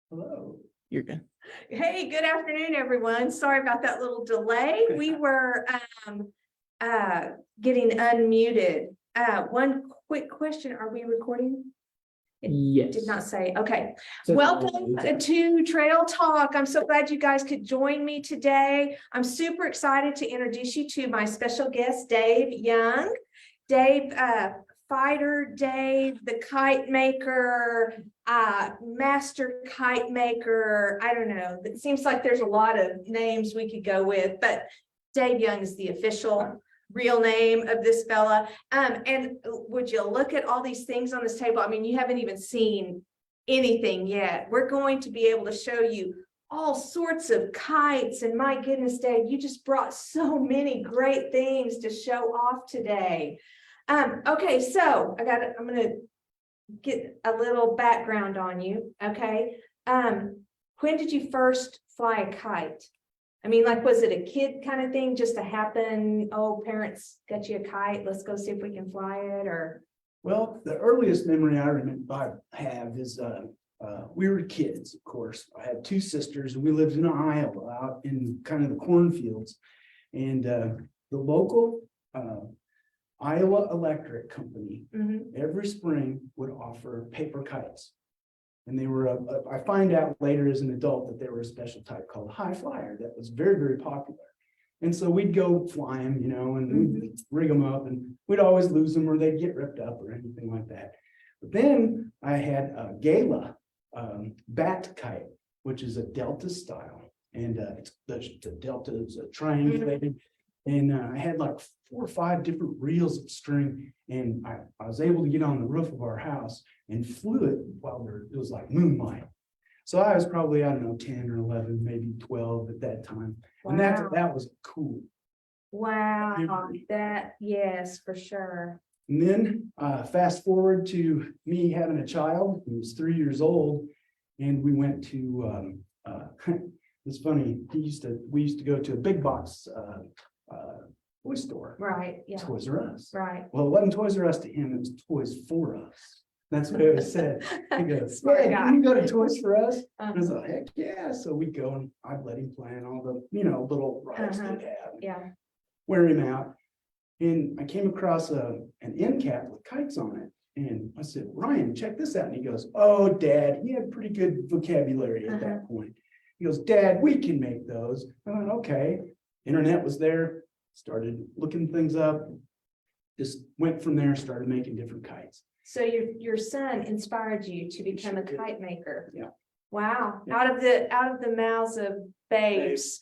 Hello. You're good. Hey, good afternoon, everyone. Sorry about that little delay. We were getting unmuted. One quick question. Are we recording? Yes. Did not say. Okay. So- Welcome to Trail Talk. I'm so glad you guys could join me today. I'm super excited to introduce you to my special guest, Dave Young. Dave, fighter Dave, the kite maker, master kite maker. I don't know. It seems like there's a lot of names we could go with, but Dave Young is the official real name of this fella. And would you look at all these things on this table? I mean, you haven't even seen anything yet. We're going to be able to show you all sorts of kites, and my goodness, Dave, you just brought so many great things to show off today. Okay, so I'm gonna get a little background on you. Okay. When did you first fly a kite? I mean, like, was it a kid kind of thing just to happen? Oh, parents got you a kite. Let's go see if we can fly it, or Well, the earliest memory I have is we were kids, of course. I had two sisters, and we lived in Iowa, out in kind of the cornfields. And the local Iowa Electric Company every spring would offer paper kites. And they were, I find out later as an adult that they were a special type called a high flyer that was very, very popular. And so we'd go fly them, you know, and we'd rig them up, and we'd always lose them or they'd get ripped up or anything like that. But then I had a Gala bat kite, which is a Delta style. And it's the Delta is a triangulated. And I had like 4 or 5 different reels of string, and I was able to get on the roof of our house and flew it while it was like moonlight. So I was probably, I don't know, 10 or 11, maybe 12 at that time. And that was cool. wow, that, yes, for sure. And then fast forward to me having a child who was 3 years old, and we went to it's funny, we used to go to a big box toy store. Right, yeah, Toys R Us. right. Well, it wasn't Toys R Us to him, it was Toys for Us. That's what it was said. He goes, Smart "Hey, guy. can you go to Toys for Us?" Uh-huh. I was like, heck yeah. So we go, and I'd let him plan all the, little rides Uh-huh. they'd have. Yeah. Wear him out. And I came across an end cap with kites on it. And I said, "Ryan, check this out." And he goes, "Oh, Dad," he had pretty good vocabulary at that point. He goes, "Dad, we can make those." I went, "Okay." Internet was there, started looking things up, just went from there, started making different kites. So your son inspired you to become a Sure did. kite maker. Yeah. Wow. Yeah. Out of the mouths of babes.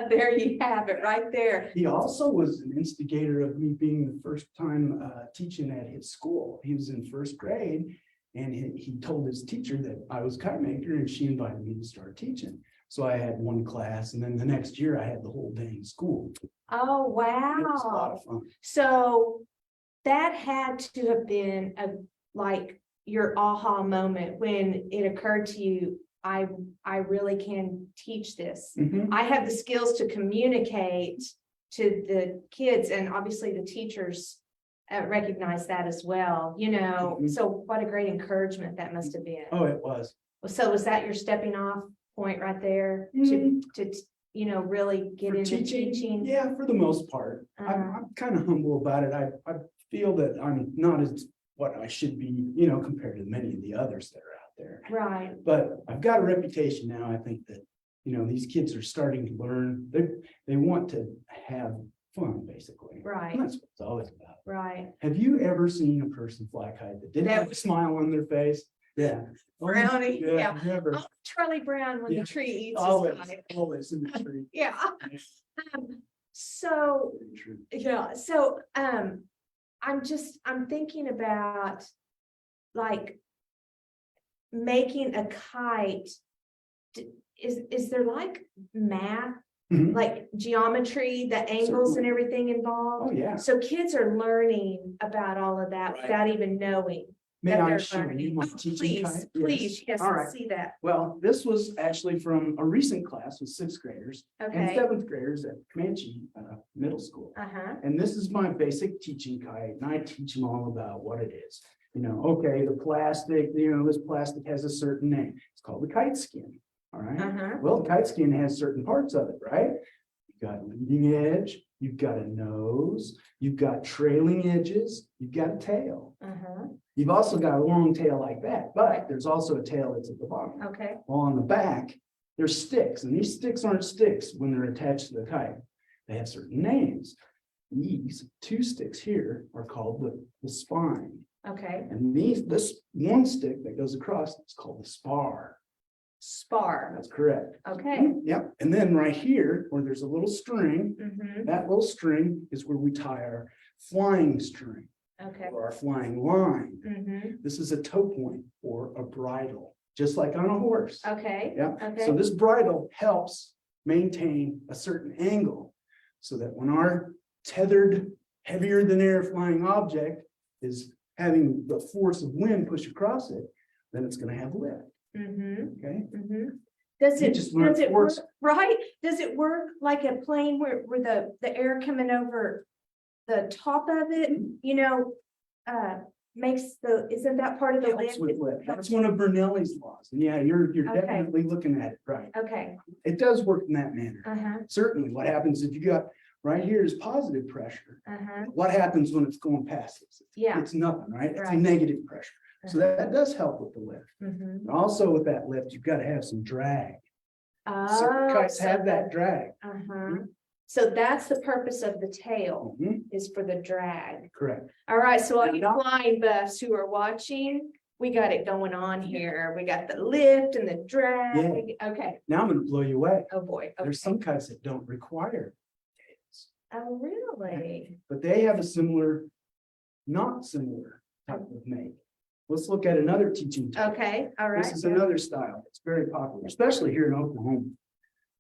There you have it right there. He also was an instigator of me being the first time teaching at his school. He was in first grade, and he told his teacher that I was a kite maker, and she invited me to start teaching. So I had one class, and then the next year I had the whole dang school. Oh, It was a lot wow. of fun. So that had to have been like your aha moment when it occurred to you, I really can teach this. Mhm. I have the skills to communicate to the kids, and obviously the teachers recognize that as well, So what a great encouragement that must have been. Oh, it was. So was that your stepping off point right there to really get For into teaching? Yeah, for the most part. I'm kind of humble about it. I feel that I'm not as what I should be, compared to many of the others that are out there. Right. But I've got a reputation now. I think that, these kids are starting to learn. They want to have fun, basically. Right. And that's what it's always about. Right. Have you ever seen a person fly a kite that didn't have a smile on their face? Yeah. Brownie, yeah. Never. Oh, Charlie Brown when Yeah. the tree eats his Always, kite. always in the tree. Yeah. So, Very true. yeah, so I'm thinking about like making a kite. Is there like math, Mhm. like geometry, the angles and everything involved? Oh, yeah. So kids are learning about all of that Right. without even knowing May that I they're show learning. you my Oh, teaching please, kite? please, yes, All I right. see that. Well, this was actually from a recent class with 6th graders and Okay. 7th graders at Comanche Middle School. Uh-huh. And this is my basic teaching kite, and I teach them all about what it is. You know, okay, the plastic, this plastic has a certain name. It's called the kite skin. All right. Uh-huh. Well, the kite skin has certain parts of it, right? You've got a leading edge, you've got a nose, you've got trailing edges, you've got a tail. Uh-huh. You've also got a long tail like that, but there's also a tail that's at the bottom. Okay. Well, on the back, there's sticks, and these sticks aren't sticks when they're attached to the kite. They have certain names. These two sticks here are called the spine. Okay. And this one stick that goes across, it's called the spar. Spar. That's correct. Okay. Yep. And then right here, where there's a little string, Mm-hmm. that little string is where we tie our flying string Okay. or our flying line. Mm-hmm. This is a toe point or a bridle, just like on a horse. Okay. Yeah. Okay. So this bridle helps maintain a certain angle so that when our tethered, heavier than air flying object is having the force of wind push across it, then it's going to have lift. Mm-hmm. Okay. Mm-hmm. Does You it, just learned does it work, force. right? Does it work like a plane where the air coming over the top of it, makes isn't that part of the Helps with lift? lift. That's one of Bernoulli's laws. And yeah, you're Okay. definitely looking at it right. Okay. It does work in that manner. Uh-huh. Certainly, what happens if you got right here is positive pressure. Uh-huh. What happens when it's going past this? Yeah. It's nothing, right? It's a Right. negative pressure. So that does help with the lift. Mm-hmm. Also with that lift, you've got to have some drag. Certain Oh, kites so have that drag. Uh-huh. So that's the purpose of the tail, Mhm, is for the drag. correct. All right, so all And you now- flying buffs who are watching, we got it going on here. We got the lift and the drag. Okay. Now I'm going to blow you away. Oh, boy. There's Okay. some kites that don't require tails, Oh, really? but they have a similar, not similar type of make. Let's look at another teaching. technique. Okay, all right. This is another style. It's very popular, especially here in Oklahoma.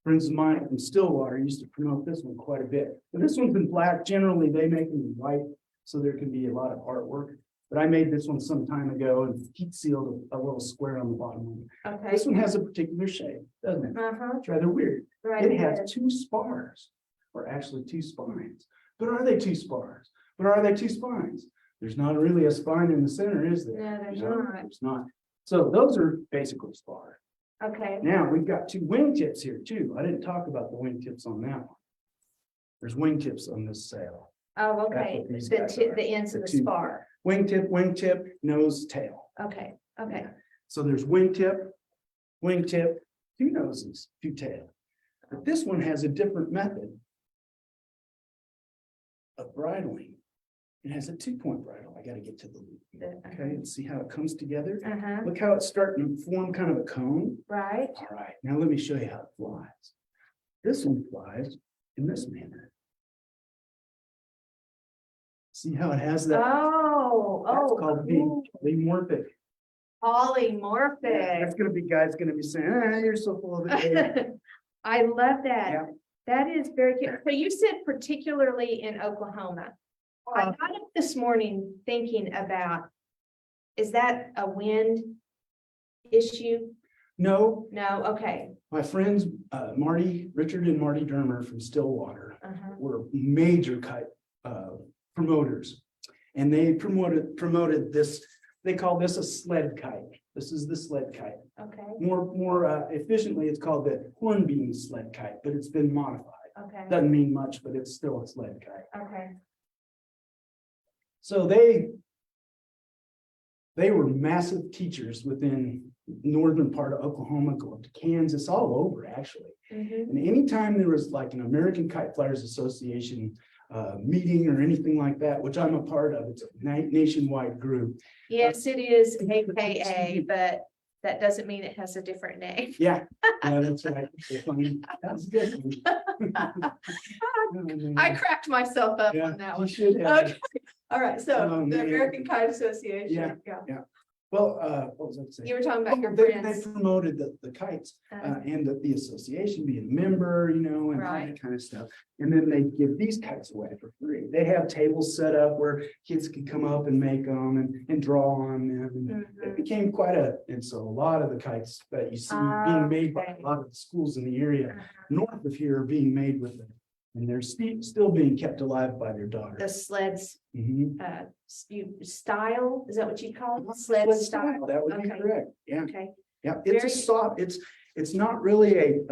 Friends of mine from Stillwater used to promote this one quite a bit. But this one's in black. Generally, they make them in white, so there can be a lot of artwork. But I made this one some time ago and heat sealed a little square on the bottom of it. Okay. This one has a particular shape, doesn't it? Uh-huh. It's rather weird. Right. It has two spars, or actually two spines. But are they two spars? But are they two spines? There's not really a spine in the center, is there? No, there's No, not. There's not. So those are basically spars. Okay. Now, we've got two wingtips here too. I didn't talk about the wingtips on that one. There's wingtips on this sail. Oh, That's okay. what these The guys ti- are. the ends of The the two. spar. Wingtip, nose, tail. Okay, okay. So there's wingtip, two noses, two tail. But this one has a different method of bridling. It has a 2-point bridle. I gotta get to the loop. Okay, and see how it comes together. Uh-huh, Look how it's starting to form kind of a cone. right. All right, now let me show you how it flies. This one flies in this manner. See how it has that? Oh, That's oh. called being polymorphic. Polymorphic. There's gonna be guys gonna be saying, you're so full of it. I love that. Yeah. That is very cute. So you said particularly in Oklahoma. I got up this morning thinking about, is that a wind issue? No, No, okay. my friends, Richard and Marty Dermer from Stillwater Uh-huh. were major kite promoters. And they promoted this, they call this a sled kite. This is the sled kite. Okay, More efficiently, it's called the hornbeam sled kite, but it's been modified. okay, Doesn't mean much, but it's still a sled kite. okay. So they were massive teachers within northern part of Oklahoma, going to Kansas, all over actually. Mhm. And anytime there was like an American Kite Flyers Association meeting or anything like that, which I'm a part of, it's a nationwide group. Yes, it is AKA, but that doesn't mean it has a different name. Yeah, that's right. That's good. I cracked myself up Yeah, on that you one. should have. Okay, all right, so Oh, the man. American Kite Association. Yeah. Well, what was I saying? You were talking about your They friends. promoted the kites and the association being a member, and all Right. that kind of stuff. And then they give these kites away for free. They have tables set up where kids can come up and make them and draw on them. And it Mhm. became and so a lot of the kites that you see Ah, being made by okay. a lot of the schools in the area Uh-huh. north of here are being made with and they're still being kept alive by their daughter. The sleds, Mhm. style, is that what you call it? Sled style? That would be Okay. correct, yeah. Okay, Yeah, it's a Very- soft, it's not really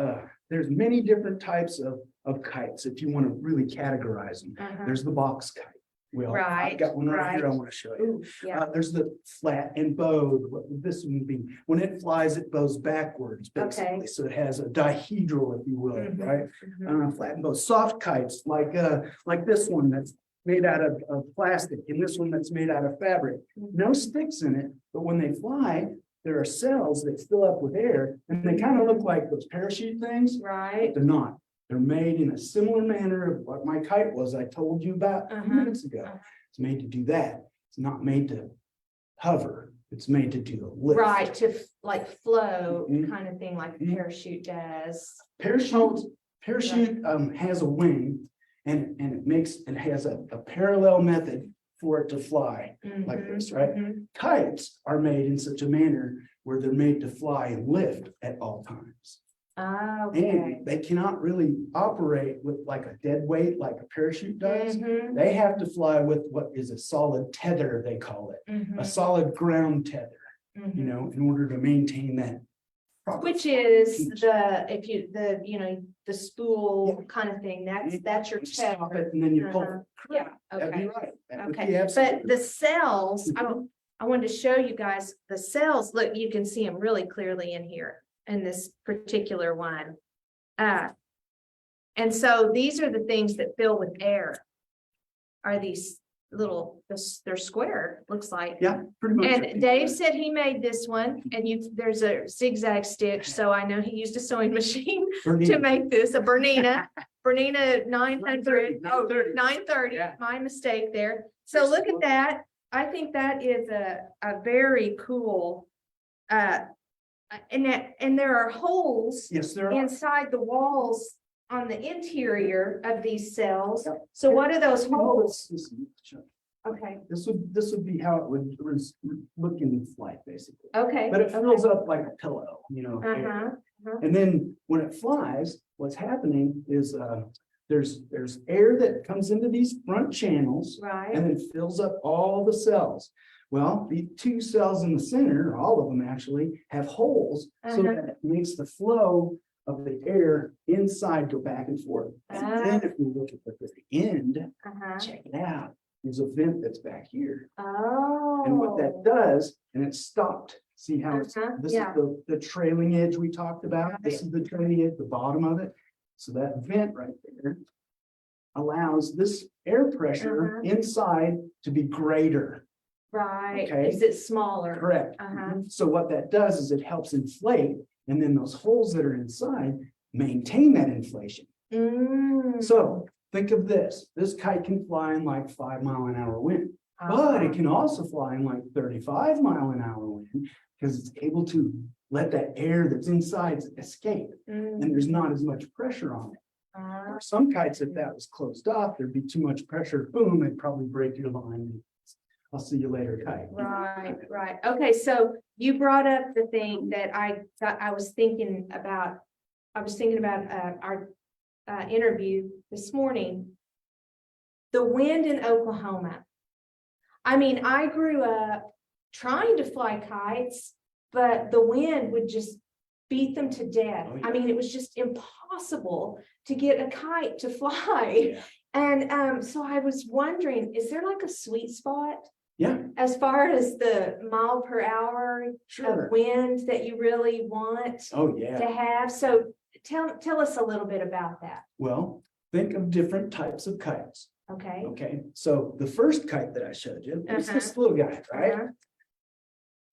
there's many different types of kites, if you want to really categorize them. uh-huh. There's the box kite. Well, I've Right, got one right here I right. want to show you. Ooh, yeah, There's the flat and bowed, what this one would be, when it flies, it bows backwards, basically, Okay. so it has a dihedral, if you will, Mhm, right? mhm. Flat and bow, soft kites, like this one that's made out of plastic, and this one that's made out of fabric. No sticks in it, but when they fly, there are cells that fill up with air, and they kind of look like those parachute things, Right, but they're not. They're made in a similar manner of what my kite was I told you about a few Uh-huh, minutes ago. uh-huh. It's made to do that. It's not made to hover. It's made to do the lift. right, to like flow Mhm. kind of thing like a Mhm. parachute does. Parachute has a wing and it has a parallel method for it to fly like Mhm, this, right? mhm. Kites are made in such a manner where they're made to fly and lift at all times. Ah, okay. And they cannot really operate with like a dead weight like a parachute does. Mhm, They have to fly with what is a solid tether, they call it, a mhm, solid ground tether, mhm. you know, in order to maintain that. proper Which flight. is the spool kind of thing, that's your You stop tether. it and then you pull. Uh-huh. it. Yeah, That'd be okay, right. That would be okay, but absolutely- the cells, I wanted to show you guys, the cells, look, you can see them really clearly in here, in this particular one. And so these are the things that fill with air. Are these little, they're square, looks like. Yeah, pretty much. And Dave said he made this one, and there's a zigzag stitch, so I know he used a sewing machine to make this, a Bernina, Bernina 900. 930. 930, Yeah. my mistake there. So look at that. I think that is a very cool, and there are holes Yes, there are. inside the walls on the interior of these cells. Yep. So what are those holes? Okay, This would be how it would look in flight, basically. okay. But it fills up like a pillow, you know. Uh-huh, And then when it flies, what's happening is there's air that comes into these front channels right. and then fills up all the cells. Well, the two cells in the center, all of them actually, have holes so Uh-huh. that it makes the flow of the air inside go back and forth. And then if we look at the very end, Uh-huh. check it out. There's a vent that's back here. Oh. And what that does, and it's stopped. See how it's, Uh-huh, this yeah. is the trailing edge we talked about. This is the trailing edge, the bottom of it. So that vent right there allows this air pressure Uh-huh. inside to be greater. Right, Okay. is it smaller? Correct. Uh-huh. So what that does is it helps inflate, and then those holes that are inside maintain that inflation. Mm. So think of this. This kite can fly in like 5-mile-an-hour wind. But it can also fly in like 35-mile-an-hour wind because it's able to let that air that's inside escape, Mm. and there's not as much pressure on it. Ah, Some kites, if that was closed off, there'd be too much pressure, boom, it'd probably break your line. I'll see you later, kite. Right, right. Okay, so you brought up the thing that I thought I was thinking about. I was thinking about our interview this morning. The wind in Oklahoma. I mean, I grew up trying to fly kites, but the wind would just beat them to death. Oh, yeah. I mean, it was just impossible to get a kite to fly. Yeah. And so I was wondering, is there like a sweet spot Yeah, as far as the mile per hour sure. of wind that you really want Oh, to yeah. have? So tell us a little bit about that. Well, think of different types of kites. Okay. Okay, so the first kite that I showed you, it's Uh-huh. this little guy, right? Uh-huh.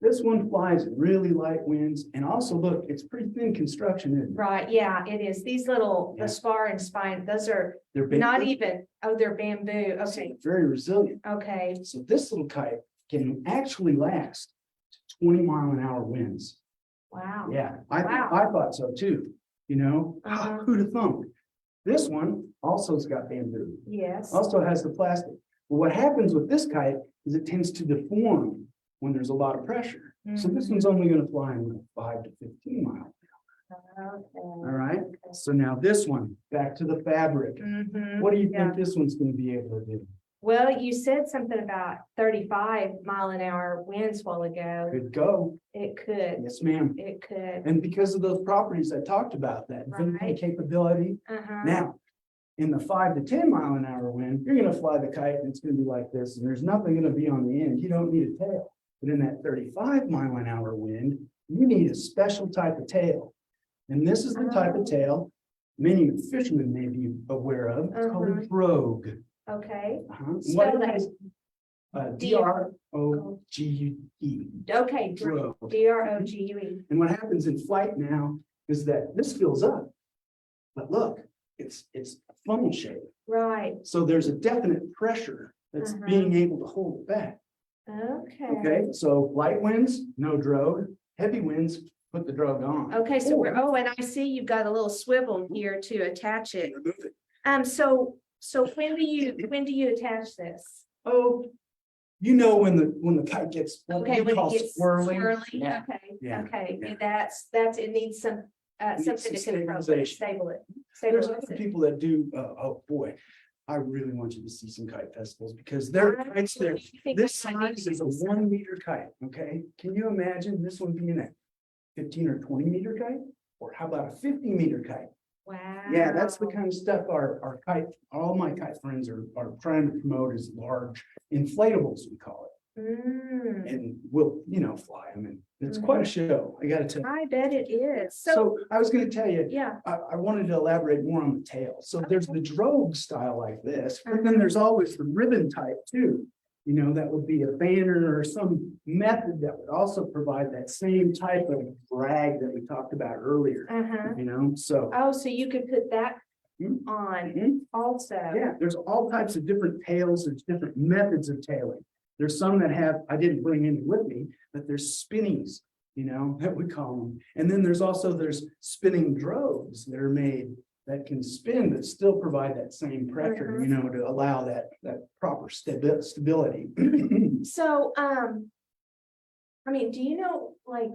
This one flies in really light winds, and also look, it's pretty thin construction, isn't it? Right, yeah, it is. These little, Yeah. the spar and spine, those are They're big, not even, they're bamboo. Okay, very resilient. okay. So this little kite can actually last 20-mile-an-hour winds. Wow. Yeah, Wow. I thought so too, you know, Uh-huh. who'd have thunk? This one also has got bamboo, Yes. also has the plastic. But what happens with this kite is it tends to deform when there's a lot of pressure. So this Mhm. one's only gonna fly in 5 to 15 miles. All right, so now this one, back to the fabric. Mhm, What do you yeah. think this one's gonna be able to do? Well, you said something about 35-mile-an-hour winds while ago. Could go, It could, yes, ma'am. it could. And because of those properties I talked about, that venting Right. capability. Uh-huh. Now, in the 5 to 10 mile an hour wind, you're gonna fly the kite and it's gonna be like this, and there's nothing gonna be on the end. You don't need a tail. But in that 35 mile an hour wind, you need a special type of tail. And this is the type of tail many fishermen may be aware of. It's called a drogue. Okay, And Spell what it that. is, Drogue. okay, Drogue. Drogue. And what happens in flight now is that this fills up. But look, it's funnel shape. Right, So there's a definite pressure that's Uh-huh. being able to hold it back. okay. Okay, so light winds, no drogue. Heavy winds, put the drogue on. Okay, so we're, Or and I see you've got a little swivel here to attach it. remove it. So when do you attach this? Oh, you know when the kite gets what Okay, we when call it gets swirling. swirly, Yeah, okay, yeah, okay, yeah. and it needs some, needs something some to control it, stabilization. There's stabilize other it. people that do, oh boy, I really want you to see some kite festivals because their kites there, I think this I need size to is a do some. 1 meter kite, okay? Can you imagine this one being a 15 or 20 meter kite? Or how about a 50 meter kite? Wow. Yeah, that's the kind of stuff our kite, all my kite friends are trying to promote is large inflatables, we call it. Mm, And we'll, fly them and it's quite a show, I gotta tell you. I bet it is. So, So I was gonna tell you, yeah, I wanted to elaborate more on the tail. So there's the drogue style like this, but Uh-huh. then there's always the ribbon type too. That would be a banner or some method that would also provide that same type of drag that we talked about earlier, uh-huh. so. Oh, so you could put that Mhm. on Mhm. also. Yeah, there's all types of different tails, there's different methods of tailing. There's some that have, I didn't bring any with me, but there's spinnies, that we call them. And then there's spinning drogues that are made that can spin, but still provide that same pressure, to allow that proper stability. So, do you know like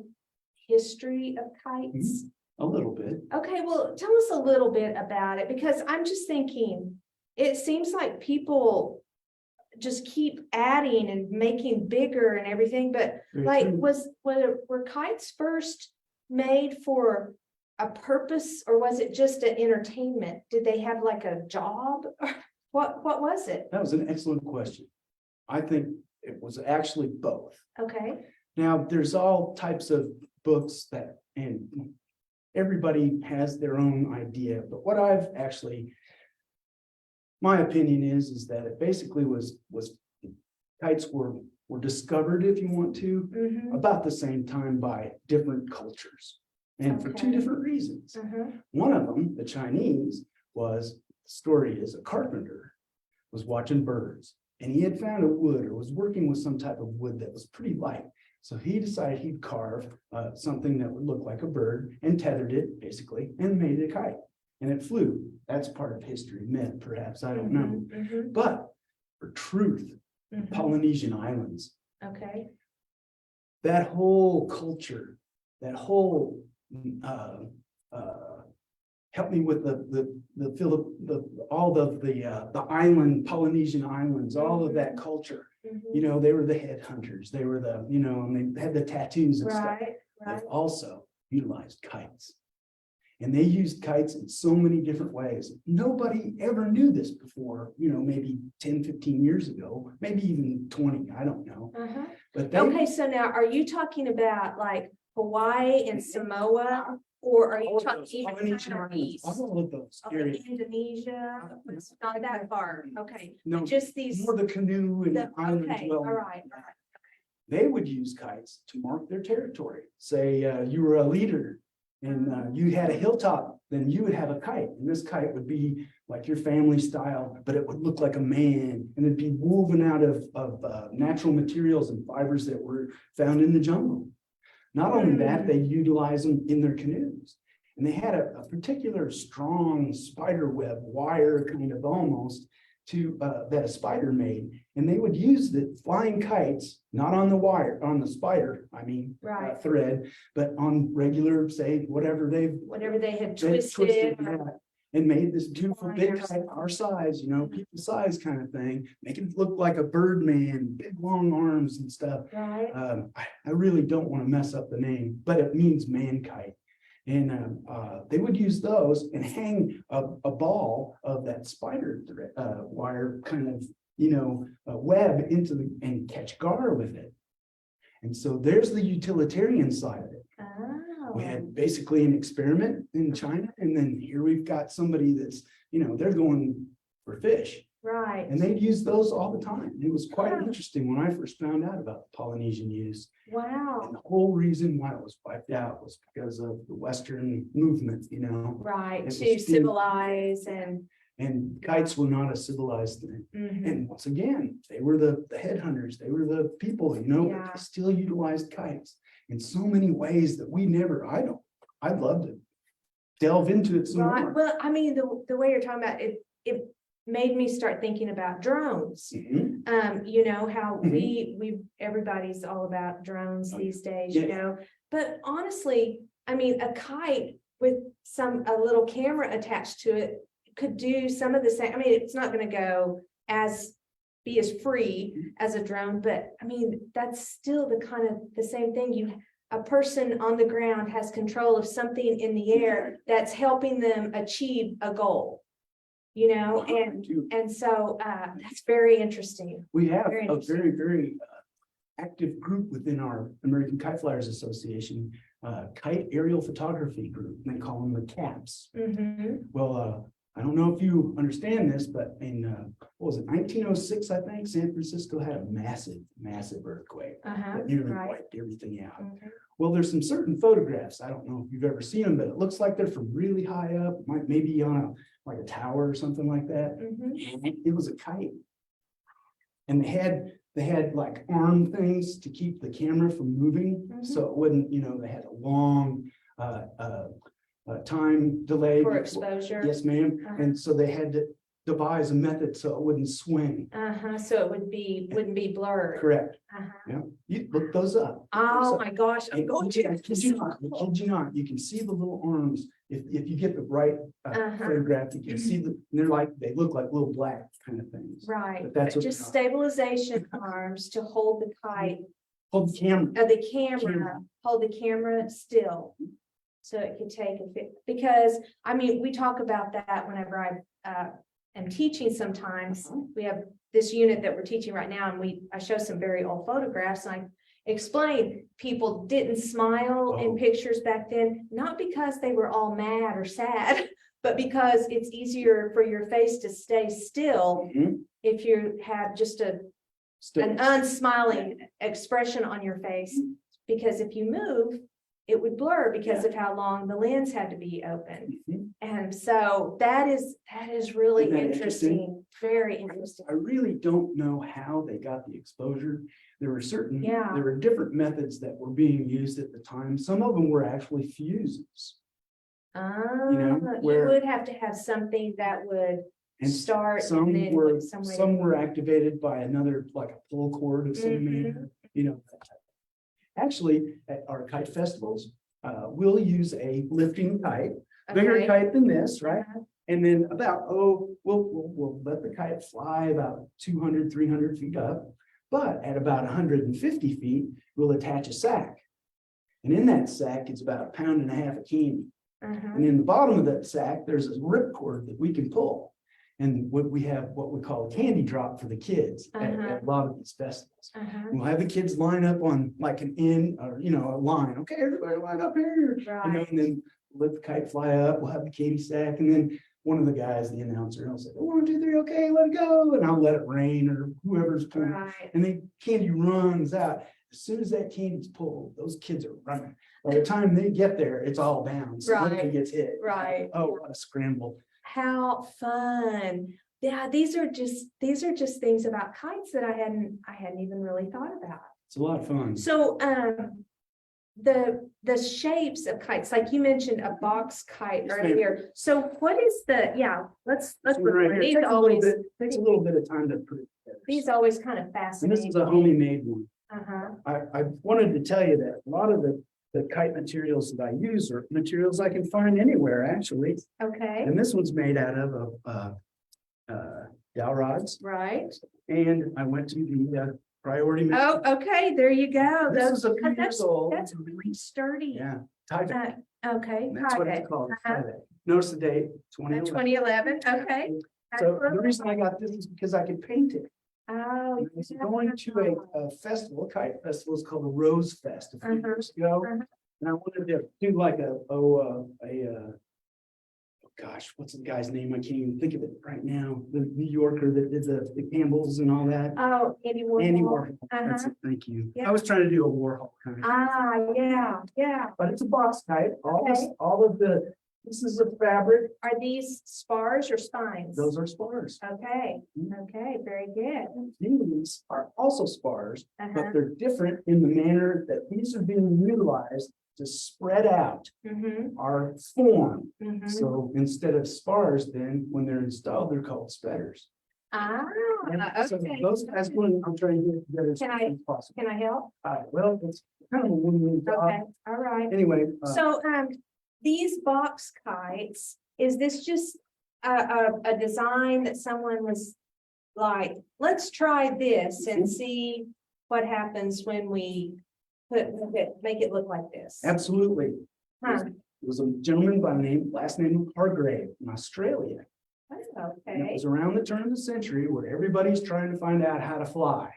history of kites? A little bit. Okay, well, tell us a little bit about it because I'm just thinking, it seems like people just keep adding and making bigger and everything, but Very like, true. were kites first made for a purpose or was it just an entertainment? Did they have like a job? What was it? That was an excellent question. I think it was actually both. Okay, Now, there's all types of books and everybody has their own idea, but what I've actually, my opinion is that it basically was kites were discovered, if you want to, mm-hmm, about the same time by different cultures. And for two Okay. different reasons. uh-huh, One of them, the Chinese, the story is a carpenter was watching birds and he had found a wood or was working with some type of wood that was pretty light. So he decided he'd carve something that would look like a bird and tethered it basically and made it a kite. And it flew. That's part of history, myth, perhaps, I don't know. mhm, But for truth, mhm, Polynesian islands, okay, that whole culture, that whole help me with all of the island, Polynesian islands, all of that culture. mhm. They were the headhunters, they were and they had the tattoos and stuff. Right, They right, also utilized kites. And they used kites in so many different ways. Nobody ever knew this before, maybe 10, 15 years ago, maybe even 20, I don't know. uh-huh. But they, Okay, so now are you talking about like Hawaii and Samoa? Or are you all of talking those even Polynesian further islands, east? all of those Okay, areas. Indonesia, it's not that far, okay, No, just these. more the canoe and island Okay, all dwelling. right, all right. They would use kites to mark their territory. Say you were a leader and you had a hilltop, then you would have a kite. And this kite would be like your family style, but it would look like a man and it'd be woven out of natural materials and fibers that were found in the jungle. Not only that, they utilize them in their canoes. And they had a particular strong spider web wire kind of almost that a spider made. And they would use the flying kites, not on the wire, on the spider, Right. thread, but on regular, say, whatever Whatever they had they twisted. that, and made this beautiful big Wires. kite our size, people size kind of thing, make it look like a bird man, big long arms and stuff. Right, I really don't want to mess up the name, but it means man kite. And they would use those and hang a ball of that spider wire kind of, web into and catch gar with it. And so there's the utilitarian side of it. We oh, had basically an experiment in China, and then here we've got somebody that's, they're going for fish. right, And they'd use those all the time. It was quite Wow. interesting when I first found out about the Polynesian use. wow, And the whole reason why it was wiped out was because of the Western movement, right, It was to being- civilize and kites were not a civilized thing. mhm, And once again, they were the headhunters, they were the people, but Yeah. they still utilized kites in so many ways that I'd love to delve into it some right, more. well, I mean, the way you're talking about it, it made me start thinking about drones. Mhm. How everybody's all about drones Oh, these days, yeah. but honestly, I mean, a kite with a little camera attached to it could do some of the same, I mean, it's not gonna be as free as a drone, but I mean, that's still the same thing. A person on the ground has control of something in the air that's helping them achieve a goal. And so that's very interesting. We have Very a interesting. very, very active group within our American Kite Flyers Association, Kite Aerial Photography Group, and they call them the CAPS. Mhm. Well, I don't know if you understand this, but in, what was it, 1906, I think, San Francisco had a massive, massive earthquake Uh-huh, that nearly right. wiped everything out. Mhm. Well, there's some certain photographs, I don't know if you've ever seen them, but it looks like they're from really high up, maybe on a tower or something like that. Mhm. It was a kite. And they had like arm things to keep the camera from moving, so it wouldn't, they had a long time delay. For before- exposure. Yes, ma'am. Uh-huh. And so they had to devise a method so it wouldn't swing. So it wouldn't be blurred. Correct. Uh-huh. Yeah, you look those up. Oh, my gosh, I'm And going I to. kid you not, I kid you not, you can see the little arms. If you get the right Uh-huh. photograph, you can see they look like little black kind of things. Right, But that's what just they are. stabilization arms to hold the kite, Hold the camera. the camera, hold the camera still. So it could take because, I mean, we talk about that whenever I am teaching sometimes. We have this unit that we're teaching right now, and I show some very old photographs, and I explain people didn't smile in Oh. pictures back then, not because they were all mad or sad, but because it's easier for your face to stay still Mhm. if you have just an unsmiling expression on your face, because if you move, it would blur because of how long the lens had to be open. Mhm. And so that is really Isn't that interesting, very interesting. I really don't know how they got the exposure. There Yeah. were different methods that were being used at the time. Some of them were actually fuses. You where- would have to have something that would And start and some then were, with some way. some were activated by another, like a pull cord of some manner, Actually, at our kite festivals, we'll use a lifting kite, bigger Okay. kite than this, right? Uh-huh. And then we'll let the kite fly about 200, 300 feet up. But at about 150 feet, we'll attach a sack. And in that sack, it's about 1.5 pounds of candy. Uh-huh. And in the bottom of that sack, there's a ripcord that we can pull. And what we call a candy drop for the kids at a lot of these festivals. Uh-huh. We'll have the kids line up on like an end or, a line. Okay, everybody line up here. Right. And then let the kite fly up. We'll have the candy sack. And then one of the guys, the announcer, will say, 1, 2, 3, okay, let it go. And I'll let it rain or whoever's pulling. Right. And the candy runs out. As soon as that candy's pulled, those kids are running. By the time they get there, it's all down. So nobody Right. gets hit. Right. Oh, what a scramble. How fun. Yeah, these are just things about kites that I hadn't even really thought about. It's a lot of fun. So the shapes of kites, like you mentioned a box kite Yes, earlier. So what is let's So look right for here, these takes always. a little bit of time to put it together. these always kind of And fascinate this is a me. homey made one. Uh-huh, I wanted to tell you that a lot of the kite materials that I use are materials I can find anywhere, actually. okay, And this one's made out of dowel rods. right. And I went to the Priority. Oh, okay, there you go. This Those, is a few years that's, old. that's really sturdy. Yeah, Tyvek. Okay. And that's what Tyvek. it's called. Uh-huh. Tyvek. Notice the date, Uh, 2011. 2011, okay. So the reason I got this is because I could paint it. Oh. I was going to a festival, kite festival, it's called the Rose Fest a few Uh-huh. years ago. Uh-huh. And I wanted to do like gosh, what's the guy's name? I can't even think of it right now. The New Yorker that did the Campbells and all that. Oh, Andy Warhol. Andy Warhol. That's Uh-huh. it. Thank you. Yeah. I was trying to do a Warhol kind of. Ah, yeah, yeah. But it's a box kite. Okay. All of the pieces of fabric, Are these spars or spines? those are spars. Okay, Mhm. okay, very good. These are also spars, Uh-huh. but they're different in the manner that these are being utilized to spread out Mm-hmm, our form. mm-hmm. So instead of spars, then when they're installed, they're called spreaders. Ah, So okay. those, that's what I'm trying to get together as Can I- quickly as possible. Can I help? Well, it's kind of a win-win Okay, job. all right. Anyway, So, these box kites, is this just a design that someone was like, let's try this and see what happens when we make it look like this? absolutely. Huh, It was a gentleman by the name, last name Hargrave in Australia. And it okay, was around the turn of the century where everybody's trying to find out how to fly.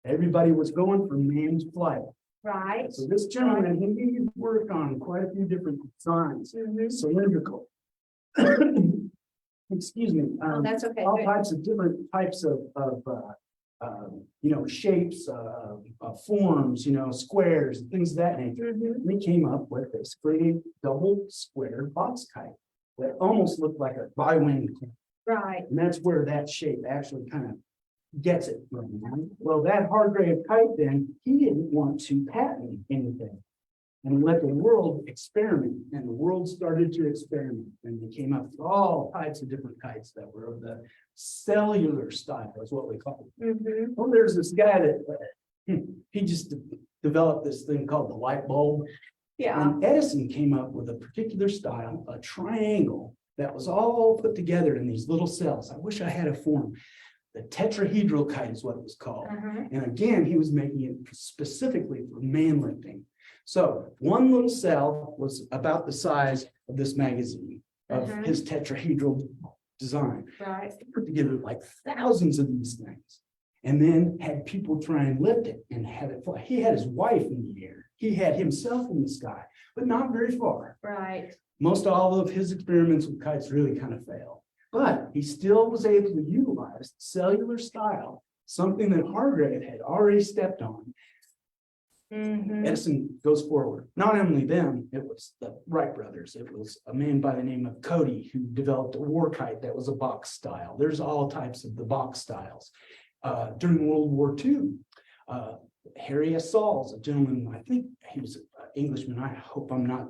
Everybody was going for manned flight. right. So this gentleman, he did work on quite a few different designs, Mhm. cylindrical. Excuse me. Oh, that's okay. All good. types of different types of shapes, forms, squares, things of that nature. Mhm. We came up with basically a double square box kite that almost looked like a bi-wing kite. Right, And that's where that shape actually kind of gets it from. Well, that Hargrave kite then, he didn't want to patent anything. And let the world experiment, and the world started to experiment, and they came up with all types of different kites that were of the cellular style, is what we call it. mhm, Well, there's this guy that he just developed this thing called the light bulb. yeah, And Edison came up with a particular style, a triangle that was all put together in these little cells. I wish I had a form. The tetrahedral kite is what it was called. uh-huh, And again, he was making it specifically for man lifting. So one little cell was about the size of this magazine of Uh-huh. his tetrahedral design. right, He put together like thousands of these things. And then had people try and lift it and have it fly. He had his wife in the air. He had himself in the sky, but not very far. right, Most all of his experiments with kites really kind of failed. But he still was able to utilize cellular style, something that Hargrave had already stepped on. mhm, Edison goes forward. Not only them, it was the Wright brothers. It was a man by the name of Cody who developed a war kite that was a box style. There's all types of the box styles. During World War II, Harry S. Sauls, a gentleman, I think he was an Englishman. I hope I'm not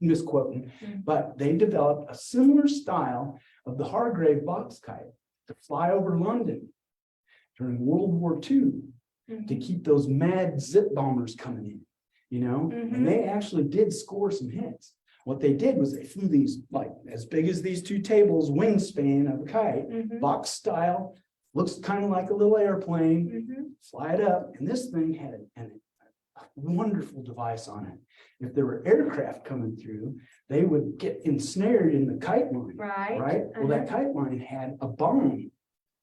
misquoting, Mhm. but they developed a similar style of the Hargrave box kite to fly over London during World War II to mhm. keep those mad zip bombers coming in, Mhm. and they actually did score some hits. What they did was they flew these like as big as these two tables wingspan of a kite, Mhm. box style, looks kind of like a little airplane, Mhm. fly it up, and this thing had a wonderful device on it. If there were aircraft coming through, they would get ensnared in the kite line, Right. right? Well, that kite line had a bomb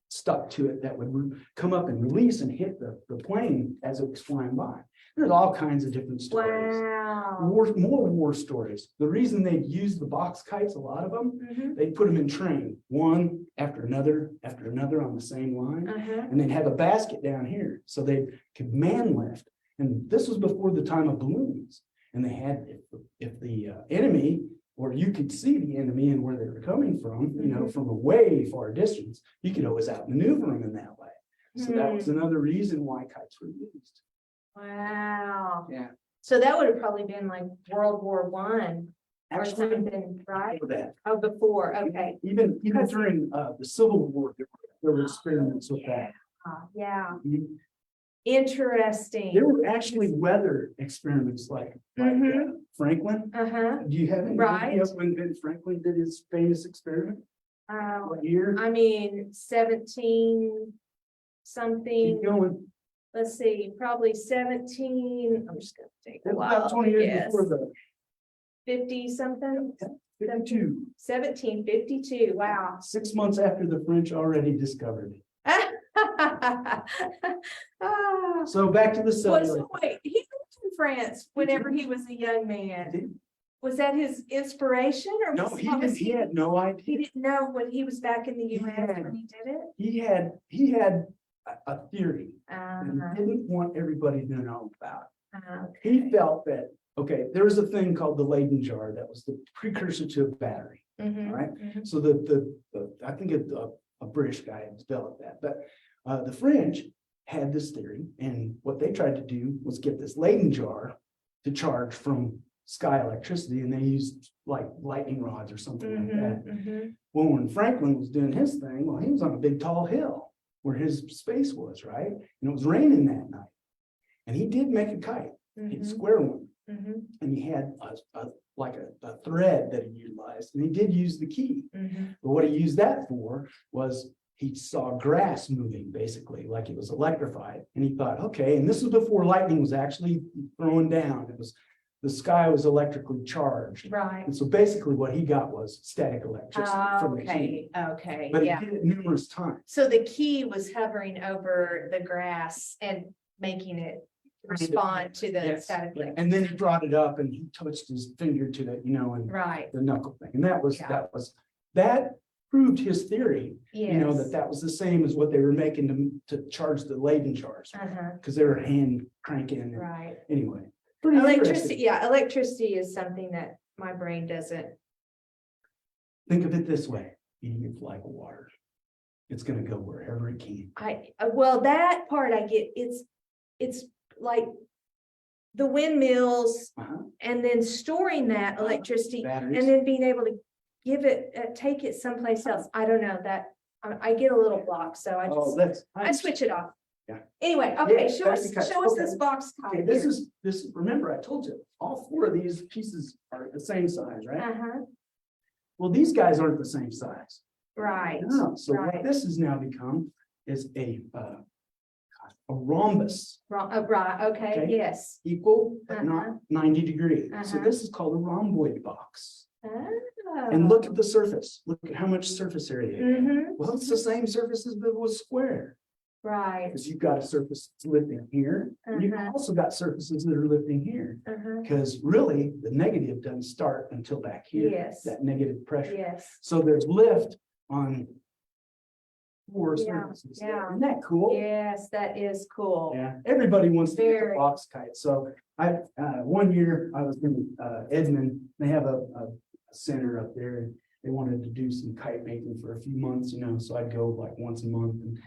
stuck to it that would come up and release and hit the plane as it was flying by. There's all kinds of different stories. Wow. More war stories. The reason they use the box kites, a lot of them, Mhm. they put them in train, one after another on the same line, Uh-huh. and they'd have a basket down here, so they could man lift. And this was before the time of balloons. And they had, if the enemy, or you could see the enemy and where they were coming from, Mhm. from a way far distance, you could always outmaneuver them in that way. So that was another reason why kites were used. Wow. Yeah. So that would have probably been like World War I or Actually, something, right? for that. Oh, before, okay. Even Because- during the Civil War, there were experiments with that. Yeah, Mhm. interesting. There were actually weather experiments like Franklin. Uh-huh. Do you have any Right. idea when Ben Franklin did his famous experiment? What year? I mean, 17 Keep something, going. let's see, probably 17, I'm just gonna take a It's while about 20 to years guess. before the 50 something, 52, 1752, wow. 6 months after the French already discovered it. Ah, So back to the cellular. wait, he lived in France whenever he was a young man. Was that his inspiration or? No, was- he what was didn't, he had no He idea. didn't know when he was back in the He US had- when he did it? He had a theory that Uh, he didn't want everybody to know about. okay. He felt that, okay, there was a thing called the Leyden jar that was the precursor to a battery. Mhm, all right. mhm. So I think a British guy had developed that, but the French had this theory, and what they tried to do was get this Leyden jar to charge from sky electricity, and they used like lightning rods or something like that. Mhm, mhm. Well, when Franklin was doing his thing, well, he was on a big tall hill where his space was, right? And it was raining that night. And he did make a kite, a Mhm, square one, mhm, and he had a thread that he utilized, and he did use the key. mhm. But what he used that for was he saw grass moving basically, like it was electrified. And he thought, okay, and this was before lightning was actually throwing down. It was, the sky was electrically charged. Right. And so basically what he got was static electricity from the key. Okay, But he yeah. did it numerous times. So the key was hovering over the grass and making it respond to the Yes. static. And then he brought it up and he touched his finger to it, and Right, the knuckle thing. And that Yeah. that proved his theory, yes. that was the same as what they were making to charge the Leyden jars. Uh-huh, Because they were hand cranking. And right. anyway. Pretty Electricity, interesting. yeah, electricity is something that my brain doesn't. Think of it this way, eating a flag of water. It's gonna go wherever it can. Well, that part I get, it's like the windmills Uh-huh. and then storing that electricity and Batteries. then being able to give it, take it someplace else. I don't know that, I get a little blocked, so I Oh, just, that's. I switch it off. Yeah. Anyway, okay, Yeah, show back us, to cut. show us Okay. this box. Okay, this, remember I told you, all four of these pieces are the same size, right? Uh-huh, Well, these guys aren't the same size. right, No, so what right. this has now become is a rhombus, right, okay, Okay. yes. equal but Uh-huh. not 90 degrees. So Uh-huh. this is called a rhomboid box. Oh. And look at the surface. Look at how much surface area. you have. Mhm, Well, it's the same surface as if it was square, right, because you've got a surface that's lifting here. and You've Uh-huh. also got surfaces that are lifting here, uh-huh, because really the negative doesn't start until back here. Yes. That negative pressure. yes, So there's lift on four Yeah, surfaces. yeah. Isn't that cool? yes, that is cool. Yeah, everybody wants to get Very. the box kite. So one year I was in Edmond, they have a center up there, and they wanted to do some kite making for a few months, so I'd go like once a month. And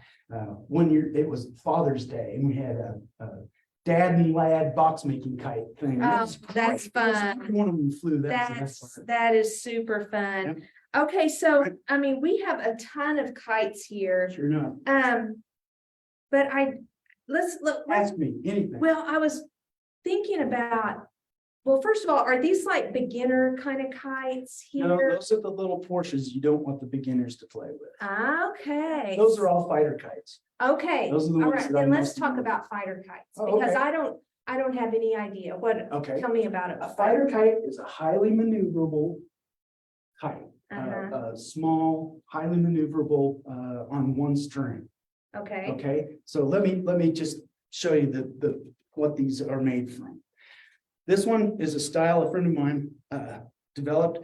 one year it was Father's Day, and we had a dad and lad box making kite thing. And that Oh, was that's great. fun. One of them flew. That was the best part. That is super fun. Okay, so, I mean, we have a ton of kites here. Sure enough. But let's look, Ask me anything. well, I was thinking about, well, first of all, are these like beginner kind of kites No, here? those are the little Porsches you don't want the beginners to play with. Okay. Those are all fighter kites. Okay, Those are the all ones right, that I then let's most talk know. about fighter kites, Oh, because okay. I don't have any idea. Okay. Tell me about it. A fighter kite is a highly maneuverable kite. Uh-huh. A small, highly maneuverable on one string. Okay, Okay, so let me just show you what these are made from. This one is a style a friend of mine developed.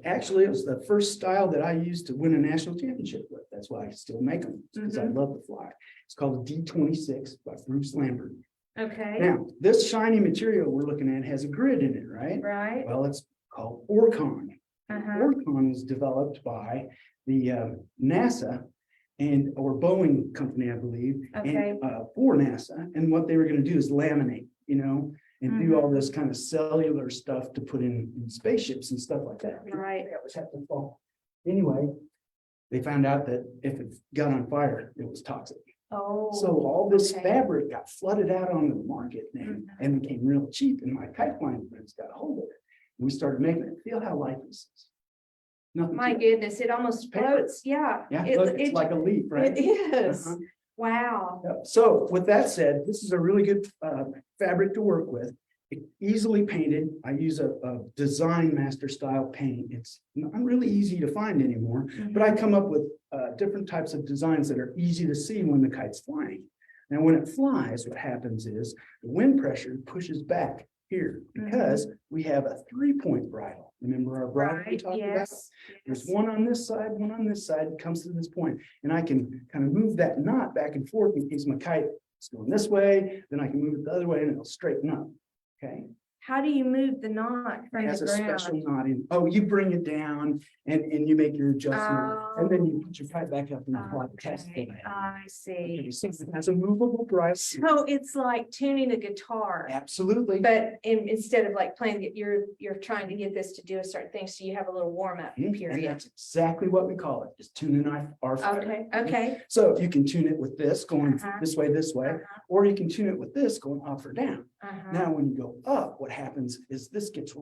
Actually, it was the first style that I used to win a national championship with. That's why I still make them, because I love the fly. It's called a D26 by Bruce Lambert. okay, Now, this shiny material we're looking at has a grid in it, right? right, Well, it's called Orcon. uh-huh, Orcon was developed by the NASA or Boeing company, I believe, Okay. and for NASA. And what they were going to do is laminate, and do all this kind of cellular stuff to put in spaceships and stuff like that. Right. That was happening. Anyway, they found out that if it got on fire, it was toxic. Oh. So all this okay. fabric got flooded out onto the market Mhm. and became real cheap, and my kite flying friends got a hold of it. And we started making it. Feel how light this is. Nothing. My to it. goodness, it almost Paper. floats, yeah. Yeah, It- look, it's it- like a leaf, right? It is, Uh-huh. wow. Yep. So with that said, this is a really good fabric to work with. It's easily painted. I use a design master style paint. It's not really easy to find anymore, but I come up with different types of designs that are easy to see when the kite's flying. Now, when it flies, what happens is the wind pressure pushes back here because we have a 3-point bridle. Remember our bridle we Right, talked about? yes. There's yes. one on this side, one on this side, it comes to this point, and I can kind of move that knot back and forth in case my kite is going this way, then I can move it the other way and it'll straighten up. Okay, How do you move the knot it from has the a special ground? knot in, oh, you bring it down and you make your adjustment, and then you put your kite back up and apply the test. Okay, I see. So it has a movable bridle. So it's like tuning a guitar, Absolutely. but instead of like playing it, you're trying to get this to do a certain thing, so you have a little warm up And period. that's exactly what we call it, is tuning our fire. Okay, okay. So you can tune it with this going Uh-huh. this way, or you can tune it with this going up or down. Uh-huh. Now, when you go up, what happens is this gets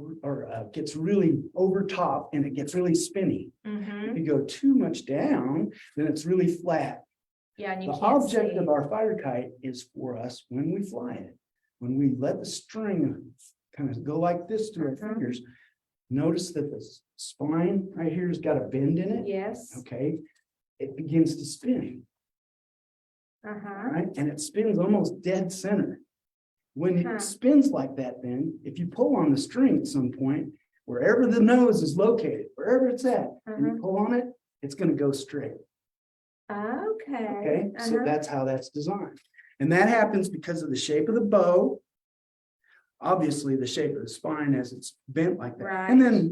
really over top and it gets really spinny. Mhm. If you go too much down, then it's really flat. Yeah, and you The can't object see. of our fire kite is for us when we fly it. When we let the string kind of go like this through our Mhm. fingers, notice that the spine right here has got a bend in it. Yes, Okay, it begins to spin. uh-huh, Right? And it spins almost dead center. When Huh. it spins like that, then if you pull on the string at some point, wherever the nose is located, wherever it's at, and you pull on it, it's going to go straight. okay. Okay, so uh-huh. that's how that's designed. And that happens because of the shape of the bow. Obviously, the shape of the spine as it's bent like that. Right. And then,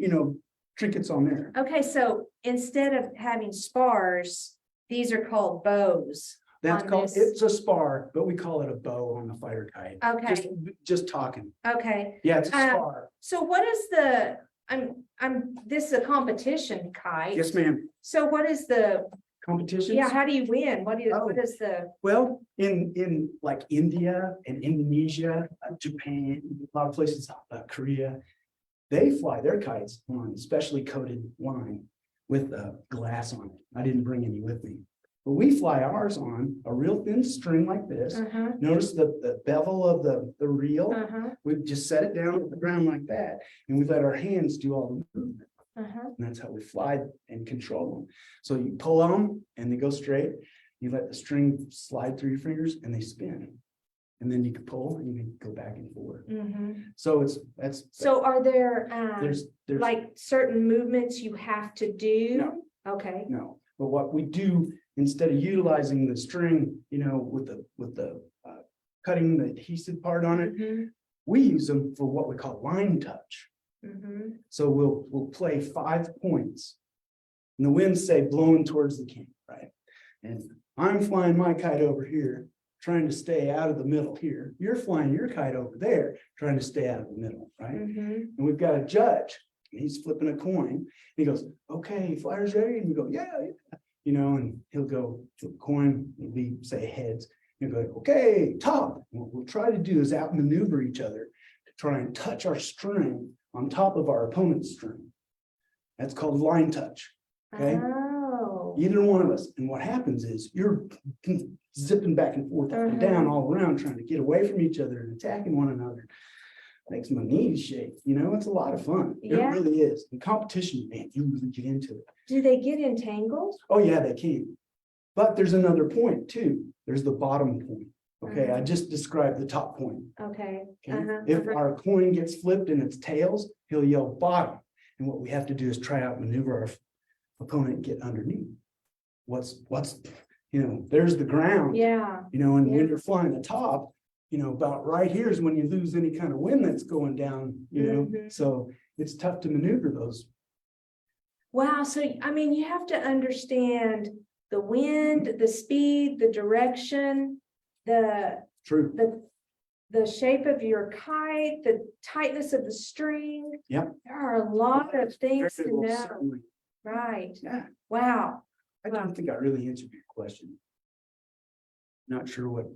trinkets on there. Okay, so instead of having spars, these are called bows. That's On called, this. it's a spar, but we call it a bow on the fire kite. Okay, Just talking. okay. Yeah, it's a Uh, spar. So what is this is a competition kite. Yes, ma'am. So what is the, Competitions? yeah, how do you win? What Oh. is the, Well, in like India and Indonesia, Japan, a lot of places, Korea, they fly their kites on specially coated line with glass on it. I didn't bring any with me. But we fly ours on a real thin string like this. uh-huh, Notice the bevel of the reel. uh-huh, We just set it down on the ground like that, and we let our hands do all the movement. uh-huh. And that's how we fly and control them. So you pull on them and they go straight. You let the string slide through your fingers and they spin. And then you can pull and you can go back and forth. Mhm. So So are there, there's like certain movements you have to do? No. Okay, no. But what we do, instead of utilizing the string, with the cutting the adhesive part on it, Mhm, we use them for what we call line touch. mhm. So we'll play 5 points. And the winds say blowing towards the camp, right? And I'm flying my kite over here, trying to stay out of the middle here. You're flying your kite over there, trying to stay out of the middle, right? Mhm. And we've got a judge, and he's flipping a coin. And he goes, okay, flyers ready? And we go, yeah. And he'll go flip a coin, it'll be, say, heads. He'll go, okay, top. And what we'll try to do is outmaneuver each other to try and touch our string on top of our opponent's string. That's called line touch. Okay. Oh. Either one of us. And what happens is you're zipping back and forth, up and down, all around, trying to get away from each other and attacking one another. Makes my knees shake. It's a lot of fun. Yeah. It really is. In competition, man, you really get into it. Do they get entangled? Oh, yeah, they can. But there's another point too. There's the bottom point. Okay, I Uh-huh. just described the top point. Okay. Okay, Uh-huh, if uh-huh. our coin gets flipped in its tails, he'll yell bottom. And what we have to do is try out maneuver our opponent and get underneath. What's there's the ground. Yeah, And Yeah. when you're flying the top, about right here is when you lose any kind of wind that's going down, Mhm. so it's tough to maneuver those. wow, so you have to understand the wind, the speed, the direction, the True. the shape of your kite, the tightness of the string. Yep. There are a lot of things to Well, know, certainly. right? Yeah, Wow. I don't think I really answered your question. Not sure what,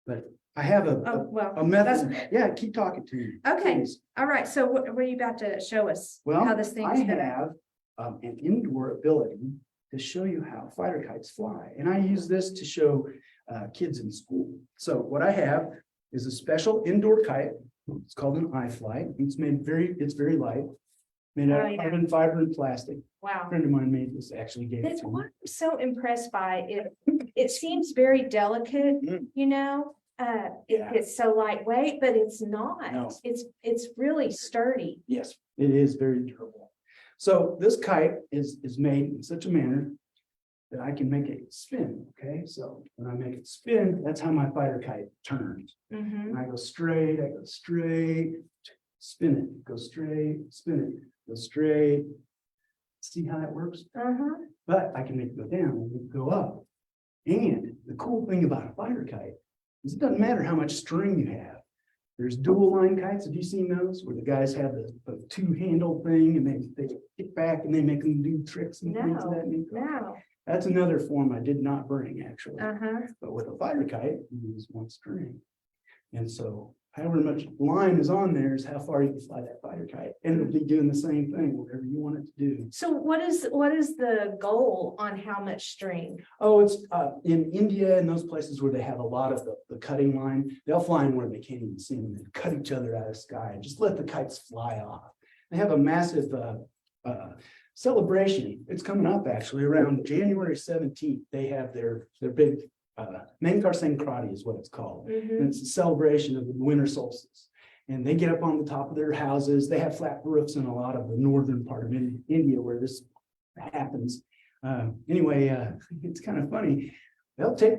but I have Oh, a well, method. that's, Yeah, keep talking to me. okay. please. All right. So what were you about to show us? Well, How this thing I is gonna, have an indoor ability to show you how fighter kites fly. And I use this to show kids in school. So what I have is a special indoor kite. It's called an iFly. It's very light. Made Oh, out of yeah. carbon fiber and plastic. A wow. friend of mine made this, actually gave it That's to what me. I'm so impressed by. It seems very delicate, Mm. you know? Yeah. It's so lightweight, but it's not. No. It's really sturdy. Yes, it is very durable. So this kite is made in such a manner that I can make it spin, okay? So when I make it spin, that's how my fighter kite turns. Mhm. And I go straight, spin it, go straight, spin it, go straight. See how that works? Uh-huh. But I can make it go down and make it go up. And the cool thing about a fighter kite is it doesn't matter how much string you have. There's dual line kites. Have you seen those? Where the guys have the two handle thing and they kick back and they make them do tricks and things of that nature. No. That's another form I did not bring actually. Uh-huh. But with a fighter kite, you use one string. And so however much line is on there is how far you can fly that fighter kite. And it'll be doing the same thing, whatever you want it to do. So what is the goal on how much string? Oh, it's in India and those places where they have a lot of the cutting line, they'll fly in where they can't even see them and cut each other out of the sky and just let the kites fly off. They have a massive celebration. It's coming up actually around January 17th. They have their big Mankar Sankranti is what it's called. Mhm. And it's a celebration of the winter solstice. And they get up on the top of their houses. They have flat roofs in a lot of the northern part of India where this happens. Anyway, it's kind of funny. They'll take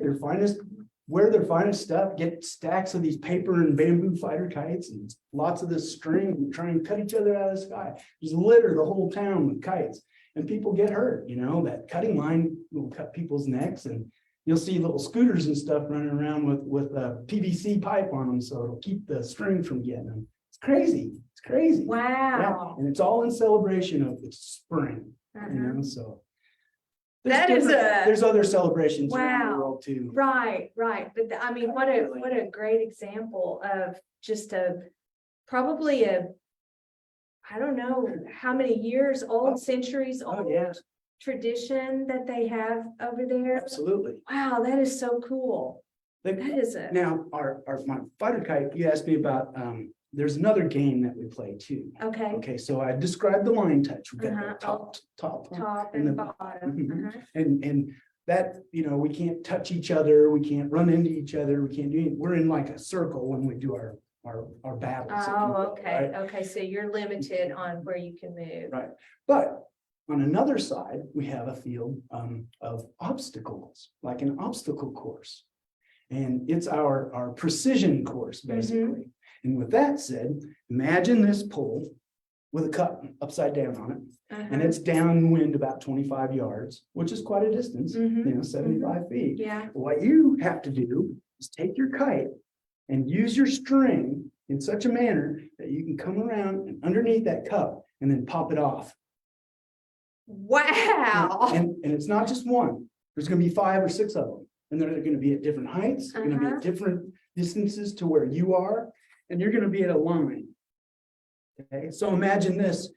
wear their finest stuff, get stacks of these paper and bamboo fighter kites and lots of this string and try and cut each other out of the sky. Just litter the whole town with kites. And people get hurt, that cutting line will cut people's necks and you'll see little scooters and stuff running around with a PVC pipe on them, so it'll keep the string from getting them. It's crazy. It's crazy. Yeah, Wow. and it's all in celebration of the spring, Uh-huh. so. That is There's other celebrations around the Wow. world too. Right. But I mean, what a great example of just probably I don't know how many years old, centuries Oh, old yeah, tradition that they have over there. absolutely. Wow, that is so cool. They- That is a, Now, my fighter kite, you asked me about, there's another game that we play too. okay, Okay, so I described the line touch. We've got Uh-huh. the top. top and and the- bottom. Mhm. Uh-huh. And that, we can't touch each other, we can't run into each other, we can't do anything. We're in like a circle when we do our battles. if you Oh, will, okay, right? okay, so you're limited on where you can move. Right. But on another side, we have a field of obstacles, like an obstacle course. And it's our precision course, basically. And with that said, imagine this pole with a cup upside down on it. And Uh-huh. it's downwind about 25 yards, which is quite a distance, Mhm. 75 feet. Yeah, What you have to do is take your kite and use your string in such a manner that you can come around and underneath that cup and then pop it off. wow. And it's not just one, there's gonna be 5 or 6 of them. And they're gonna be at different heights, they're gonna be Uh-huh. at different distances to where you are, and you're gonna be at a line. Okay, so imagine this,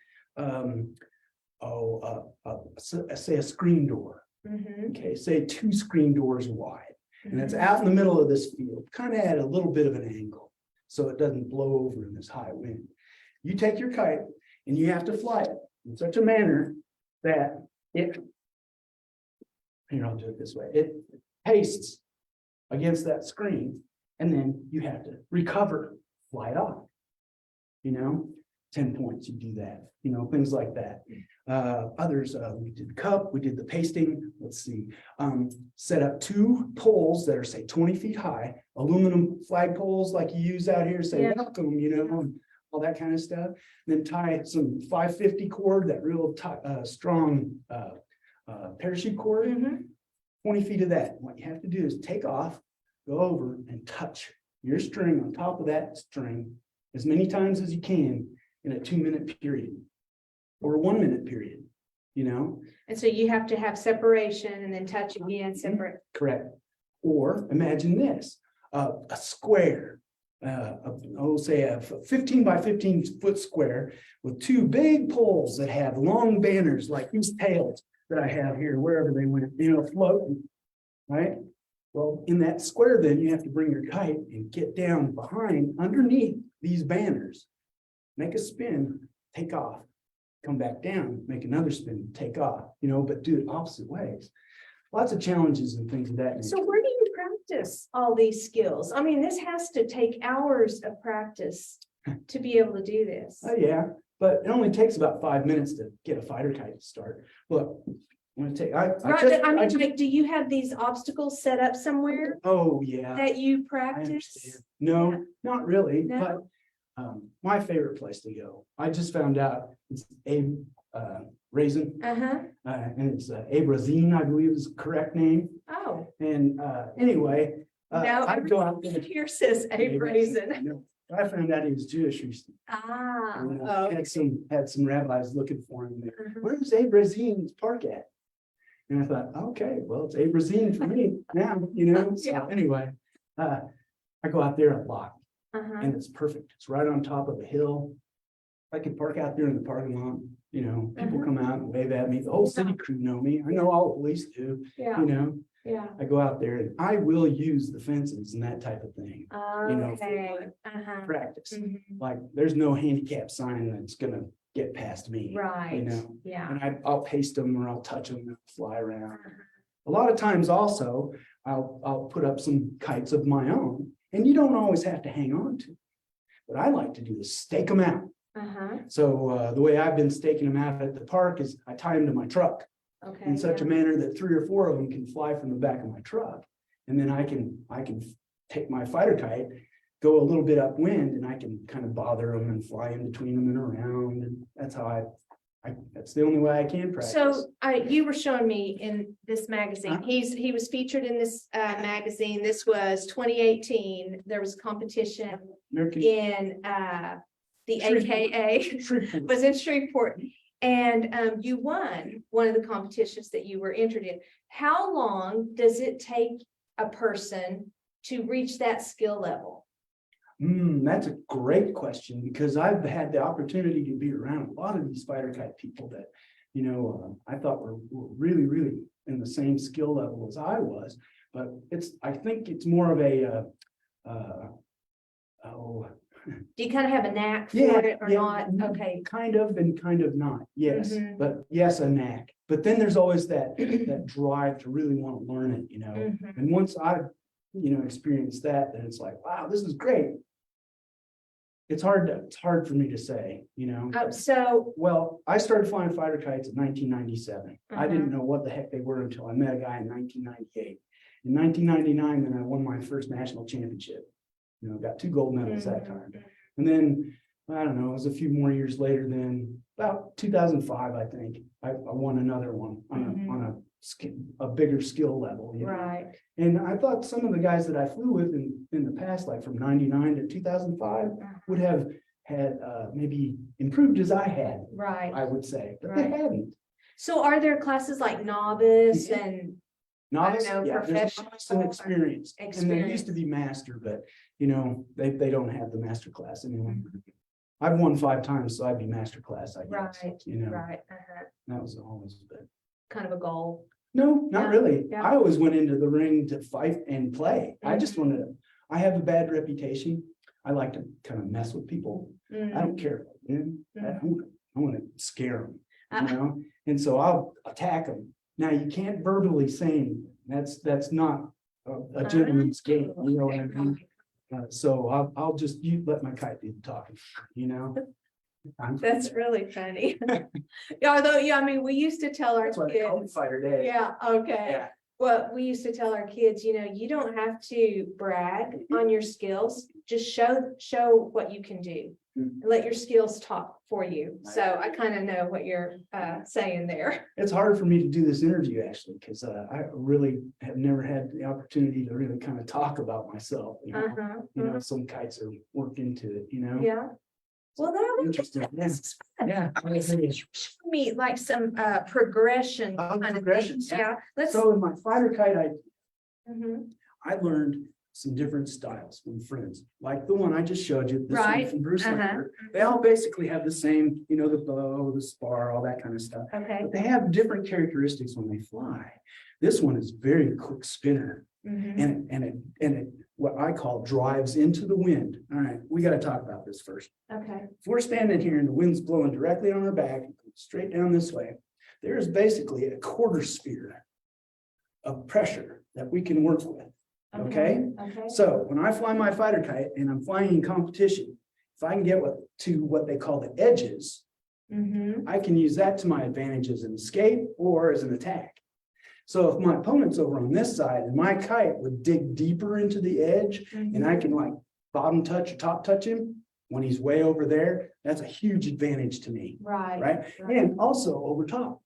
say a screen door. Mhm. Okay, say 2 screen doors wide, and it's Mhm. out in the middle of this field, kind of at a little bit of an angle, so it doesn't blow over in this high wind. You take your kite and you have to fly it in such a manner that here, I'll do it this way, it pastes against that screen, and then you have to recover, fly it off. 10 points, you do that, things like that. Others, we did cup, we did the pasting, let's see. Set up 2 poles that are, say, 20 feet high, aluminum flag poles like you use out here, say, Yeah. welcome, and all that kind of stuff. Then tie some 550 cord, that real strong parachute cord, Mhm. 20 feet of that. What you have to do is take off, go over and touch your string on top of that string as many times as you can in a 2-minute period or a 1-minute period, And so you have to have separation and then touch again, separate. Correct. Or imagine this, a square, I'll say a 15 by 15 foot square with two big poles that have long banners like these tails that I have here, wherever they went, floating, right? Well, in that square, then you have to bring your kite and get down behind, underneath these banners, make a spin, take off, come back down, make another spin, take off, but do it opposite ways. Lots of challenges and things of that nature. So where do you practice all these skills? I mean, this has to take hours of practice to be able to do this. Oh, yeah, but it only takes about 5 minutes to get a fighter kite to start. Look, I'm gonna take, Right, but I mean, like, do you have these obstacles set up somewhere oh, yeah. that you I practice? understand. No, not really, No? but my favorite place to go, I just found out, it's Abe Raisin, Uh-huh. and it's Abe Razin, I believe is the correct name. Oh, And anyway, no, I'd go out there. here says Abe Raisin. I know. I found out he was Jewish recently. Ah, And, oh, had some rabbis looking for him there. mhm. Where's Abe Razin's park at? And I thought, okay, well, it's Abe Razin for me now, so Yeah. anyway, I go out there a lot. Uh-huh. And it's perfect. It's right on top of a hill. I can park out there in the parking lot, people Uh-huh. come out and wave at me. The whole city crew know me. I know all the police do, Yeah, yeah. I go out there and I will use the fences and that type of thing. know, for Okay, uh-huh. Practice. Mhm. Like, there's no handicap sign that's gonna get past me. Right, know, yeah. And I'll paste them or I'll touch them and fly around. Uh-huh. A lot of times also, I'll put up some kites of my own and you don't always have to hang on to. What I like to do is stake them out. Uh-huh, So the way I've been staking them out at the park is I tie them to my truck okay. in such a yeah. manner that 3 or 4 of them can fly from the back of my truck. And then I can take my fighter kite, go a little bit upwind and I can kind of bother them and fly in between them and around. And that's how that's the only way I can practice. So you were showing me in this magazine, Huh? he was featured in this magazine. This was 2018. There was competition American in the Shreveport. AKA Shreveport. was in Shreveport. And you won one of the competitions that you were entered in. How long does it take a person to reach that skill level? That's a great question because I've had the opportunity to be around a lot of these fighter kite people that, I thought were really, really in the same skill level as I was. But I think it's more of a, Do you kind of have a knack for yeah, it or yeah, not? mhm. Okay. Kind of and kind of not. Yes, Mhm. but yes, a knack. But then there's always that drive to really want to learn it, Mhm. And once I've, experienced that, then it's like, wow, this is great. It's hard for me to say, So, Well, I started flying fighter kites in 1997. I Uh-huh. didn't know what the heck they were until I met a guy in 1998. In 1999, then I won my first national championship. Got 2 gold medals that time. And then, I don't know, it was a few more years later than about 2005, I think. I won another one Mhm. on a bigger skill level. right, And I thought some of the guys that I flew with in the past, like from 99 to 2005, would have had maybe improved as I had, right. I would say, but they Right. hadn't. So are there classes like novice Mhm. and, Novice, know, yeah, there's professional novice and or experienced. And there used to experienced? be master, but they don't have the master class anymore. Mhm. I've won 5 times, so I'd be master class, I guess. Right, right, That was always, but kind of a goal? no, not Yeah, really. yeah. I always went into the ring to fight and play. I just Mhm. wanted I have a bad reputation. I like to kind of mess with people. I don't care. If I win. I want to scare them, Uh, and so I'll attack them. Now, you can't verbally say anything. That's not a gentleman's game, you know what I mean? So I'll just let my kite do the talking, I'm- That's really funny. Yeah, although, yeah, I mean, we used to tell our That's why they call me kids, Fighter Day. yeah, okay. Yeah. Well, we used to tell our kids, you don't have to brag on your skills, just show what you can do. Mhm. Let your skills talk for you. So I kind of know what you're saying there. It's hard for me to do this interview actually, because I really have never had the opportunity to really kind of talk about myself. Uh-huh. Some kites are worked into it, Yeah. Well, that was Interesting. Yeah. show me like some progression Oh, kind of progression, things. yeah. Yeah. Let's. So in my fighter kite, Mhm. I learned some different styles from friends, like the one I just showed you, this one Right. from Bruce Uh-huh. Lambert. They all basically have the same, you know, the bow, the spar, all that kind of stuff. Okay. But they have different characteristics when they fly. This one is very quick spinner, Mhm. and it what I call drives into the wind. All right, we got to talk about this first. Okay. If we're standing here and the wind's blowing directly on our back, straight down this way, there is basically a quarter sphere of pressure that we can work with. Okay? Okay. So when I fly my fighter kite and I'm flying in competition, if I can get to what they call the edges, I can use that to my advantage as an escape or as an attack. So if my opponent's over on this side and my kite would dig deeper into the edge and I can like bottom touch or top touch him when he's way over there, that's a huge advantage to me, Right. right? And also over top.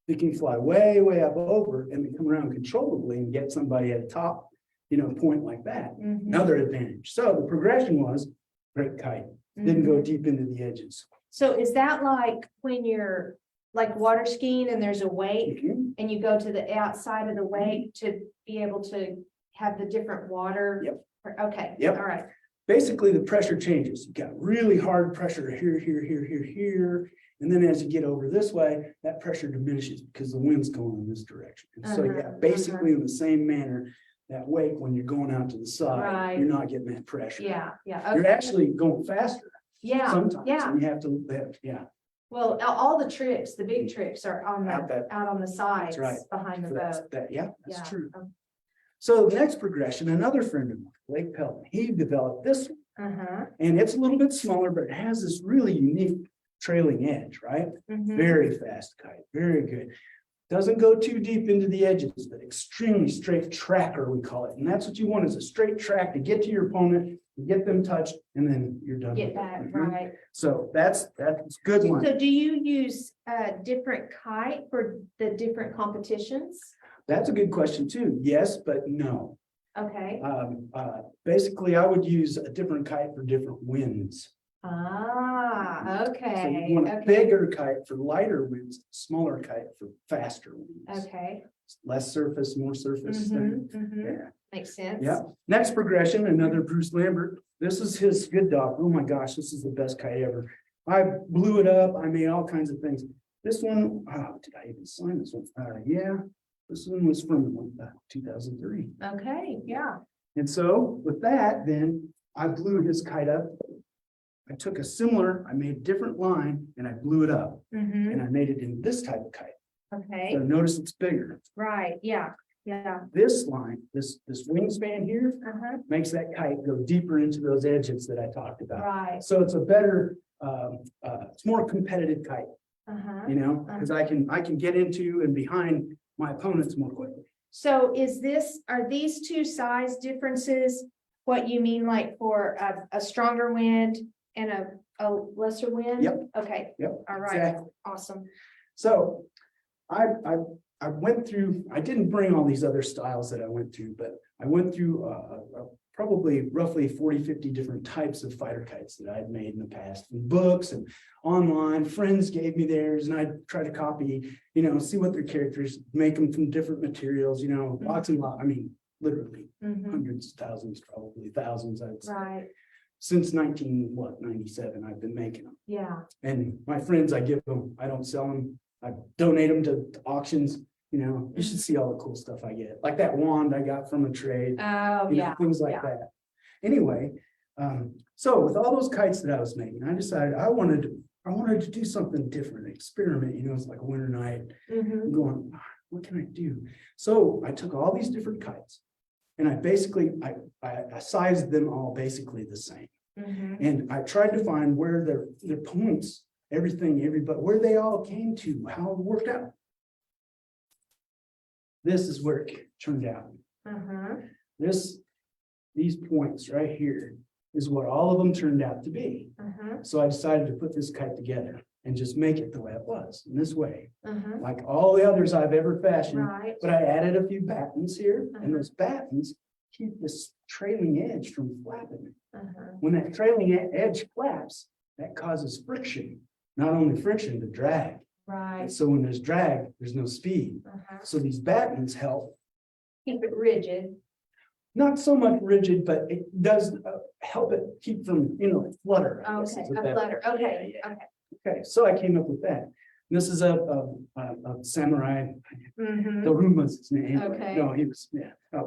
It can fly way, way up over and then come around controllably and get somebody at a top, you know, point like that. Mhm. Another advantage. So the progression was great kite, didn't go Mhm. deep into the edges. So is that like when you're like water skiing and there's a wake Mhm. and you go to the outside of the wake to be able to have the different water? Yep. Okay. Yep. All right. Basically, the pressure changes. You got really hard pressure here, here, here, here, here. And then as you get over this way, that pressure diminishes because the wind's going in this direction. And so yeah, basically in the same manner, that wake, when you're going out to the side, Right. you're not getting that pressure. Yeah. Yeah. You're Okay. actually going faster Yeah. sometimes. Yeah. And you have to, yeah. Well, all the tricks, the big tricks are on Out that- out on the sides right. behind the That's, boat. yeah, that's Yeah. true. So the next progression, another friend of mine, Blake Pelton, he developed this one. Uh-huh. And it's a little bit smaller, but it has this really unique trailing edge, right? Mhm. Very fast kite, very good. Doesn't go too deep into the edges, but extremely straight tracker, we call it. And that's what you want, is a straight track to get to your opponent, get them touched, and then you're done. Get with it. back, Mhm. right. So that's a good one. So do you use a different kite for the different competitions? That's a good question too. Yes, but no. Okay. Basically, I would use a different kite for different winds. Ah, So okay. you want a Okay. bigger kite for lighter winds, smaller kite for faster winds. Okay. Less surface, more surface. Mhm, mhm. Yeah. Makes sense. Yeah. Next progression, another Bruce Lambert. This is his good dog. Oh my gosh, this is the best kite ever. I blew it up. I made all kinds of things. This one, oh, did I even sign this one? Yeah, this one was from 2003. Okay, yeah. And so with that, then I blew his kite up. I took a similar, I made a different line and I blew it up Mhm. and I made it in this type of kite. So Okay, notice it's bigger. right, yeah, yeah. This line, this wingspan here Uh-huh, makes that kite go deeper into those edges that I talked about. right, So it's a better, it's more competitive kite, uh-huh. you know, because I can get into and behind my opponents more quickly. So are these two size differences what you mean like for a stronger wind and a lesser wind? Yep. Okay. Yep, All right, exactly. awesome. So I went through, I didn't bring all these other styles that I went through, but I went through probably roughly 40, 50 different types of fighter kites that I'd made in the past, from books and online. Friends gave me theirs and I tried to copy, you know, see what their characters, make them from different materials, you know, lots and lots, I mean, literally Mhm. hundreds, thousands, probably thousands. Right, Since 97, I've been making them. yeah, And my friends, I give them, I don't sell them. I donate them to auctions, you know, you should see all the cool stuff I get, like that wand I got from a trade, oh, you know, yeah, things like yeah. that. Anyway, so with all those kites that I was making, I decided I wanted to do something different, experiment, you know, it's like a winter night, Mhm. I'm going, what can I do? So I took all these different kites and I basically, I sized them all basically the same. Mhm. And I tried to find where their points, everybody, where they all came to, how it worked out. This is where it turned out. Uh-huh. These points right here is what all of them turned out to be. Uh-huh. So I decided to put this kite together and just make it the way it was, in this way, Uh-huh. like all the others I've ever fashioned. Right. But I added a few battens here, Uh-huh. and those battens keep this trailing edge from flapping. Uh-huh. When that trailing edge flaps, that causes friction, not only friction, but drag. Right. And so when there's drag, there's no speed. Uh-huh. So these battens help Keep it rigid. not so much rigid, but it does help it keep from, flutter. I guess Okay, is a better- flutter, okay, Yeah, yeah. okay. Okay, so I came up with that. This is a samurai, Mhm. Daruma's his name. Okay. No, he was, a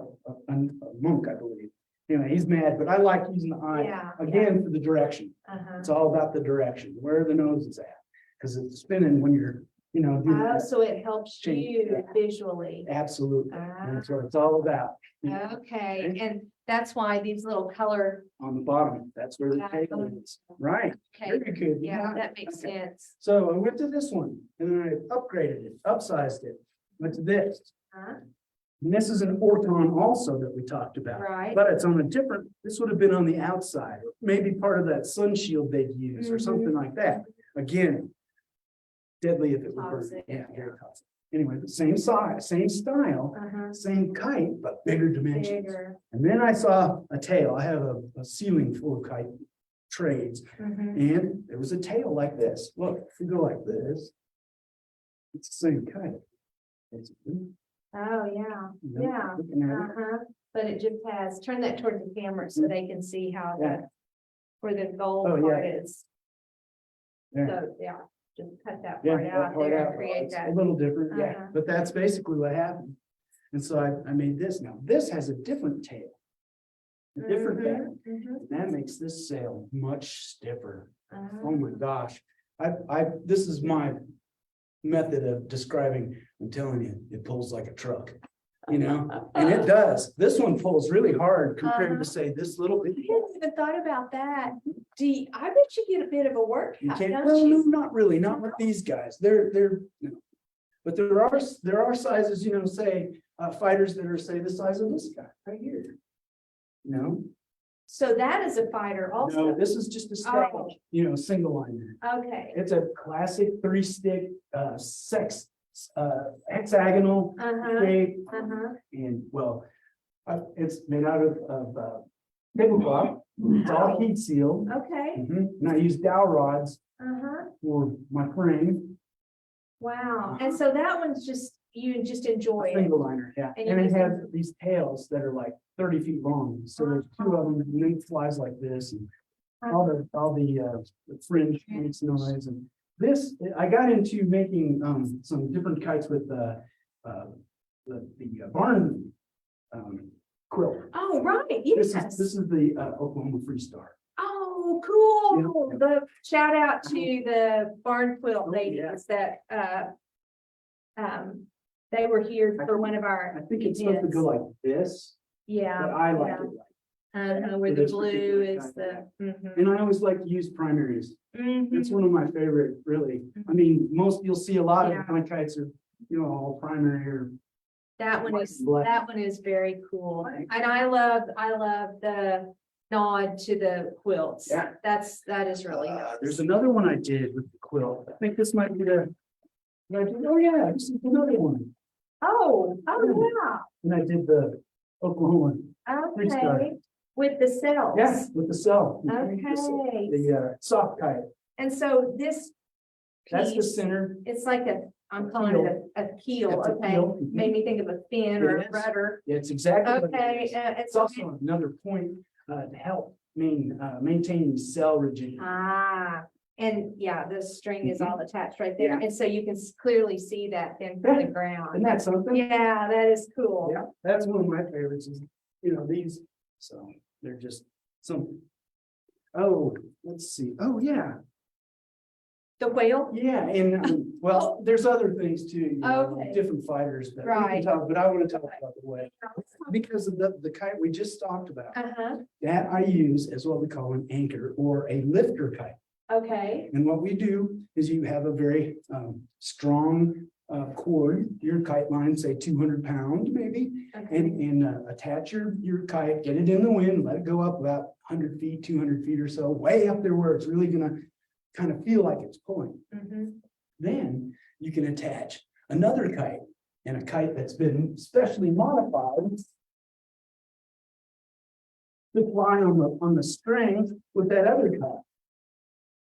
monk, I believe. Anyway, he's mad, but I like using the eye, Yeah, again, for the direction. Uh-huh. It's all about the direction, where the nose is at. Because it's spinning when you're, doing Oh, this. so it helps Change, you yeah. visually. Absolutely. Ah. And that's what it's all about. Okay, Okay. and that's why these little color, On the bottom, that's where the table is. Right. okay, Very good. yeah, that makes Okay. sense. So I went to this one and then I upgraded it, upsized it, went to this. Huh? And this is an Orton also that we talked about. Right, But it's on a different, this would have been on the outside, maybe part of that sun shield they'd use or Mhm. something like that. Again, deadly if it were burned. Toxic, Yeah, yeah. very toxic. Anyway, the same size, same style, uh-huh, same kite, but bigger dimensions. bigger. And then I saw a tail. I have a ceiling full of kite trades, Mhm. and there was a tail like this. Look, if you go like this, it's the same kite. It's, Oh, yeah, yeah, looking at it. uh-huh, but it just has, turn that toward the camera so they can see how Yeah. the, where the gold Oh, yeah. part is. There. So, yeah, just cut that Yeah, part that out part there out. and create It's that. a little different, yeah, Uh-huh. but that's basically what happened. And so I made this now. This has a different tail. A different back. Mhm, mhm. And that makes this sail much stiffer. Oh Ah. my gosh. This is my method of describing, I'm telling you, it pulls like a truck, and it does. This one pulls really hard compared Uh-huh. to say this little bit. I hadn't even thought about that. I bet you get a bit of a You workout, can't, don't well, no, you? not really, not with these guys. But there are sizes, say, fighters that are, say, the size of this guy right here. No, So that is a fighter no, also. this is just a Oh. stage, single liner. Okay. It's a classic 3-stick, hexagonal Uh-huh, shape. uh-huh. And well, it's made out of tablecloth. It's all heat sealed. Okay, And I use dowel rods uh-huh. for my frame. Wow. And so that one's just, you just enjoy it. Single liner, yeah. And you And it just- has these tails that are like 30 feet long. So there's two of them, and then it flies like this and all the fringe makes noise. And this, I got into making some different kites with the barn quilt. Oh, right, This yes. is the Oklahoma Freestar. Oh, cool. Yeah. The shout out to the barn quilt Oh, yeah. ladies that, they were here for one of our I think it's supposed to go like this, Yeah. but I like yeah. it. Where for the this blue particular is kind. the. Mhm. And I always like to use primaries. Mhm. It's one of my favorite, really. I mean, you'll see a lot Yeah. of my kites are, all primary or. That one white is, and black. that one is very cool. And I love the nod to the quilts. Yeah. That is really nice. There's another one I did with the quilt. I think this might be oh yeah, this is another one. Oh, yeah. And I did the Oklahoma, Freestar. Okay, with the cells. yeah, with the cell. Okay. The soft kite. And so this That's the piece, center. it's like I'm calling it a keel, It's a okay? keel. Made me think of a fin or It a is. rudder. It's exactly. what it Okay, is. it's It's also another point to help maintain cell rigidity. and yeah, the string is all attached right there. Mm-hmm. Yeah. And so you can clearly see that then from the Isn't ground. that something? Yeah, that is cool. Yeah, that's one of my favorites is, these, so they're just some. Oh, let's see. Oh, yeah, The whale? yeah, and well, there's other things too, Okay. different fighters that we can Right. talk, but I want to talk about the way. Because of the kite we just talked about, Uh-huh, that I use as what we call an anchor or a lifter kite. okay, And what we do is you have a very strong cord, your kite line, say 200 pound maybe, okay, and attach your kite, get it in the wind, let it go up about 100 feet, 200 feet or so, way up there where it's really gonna kind of feel like it's pulling. mhm, Then you can attach another kite and a kite that's been specially modified to fly on the string with that other kite.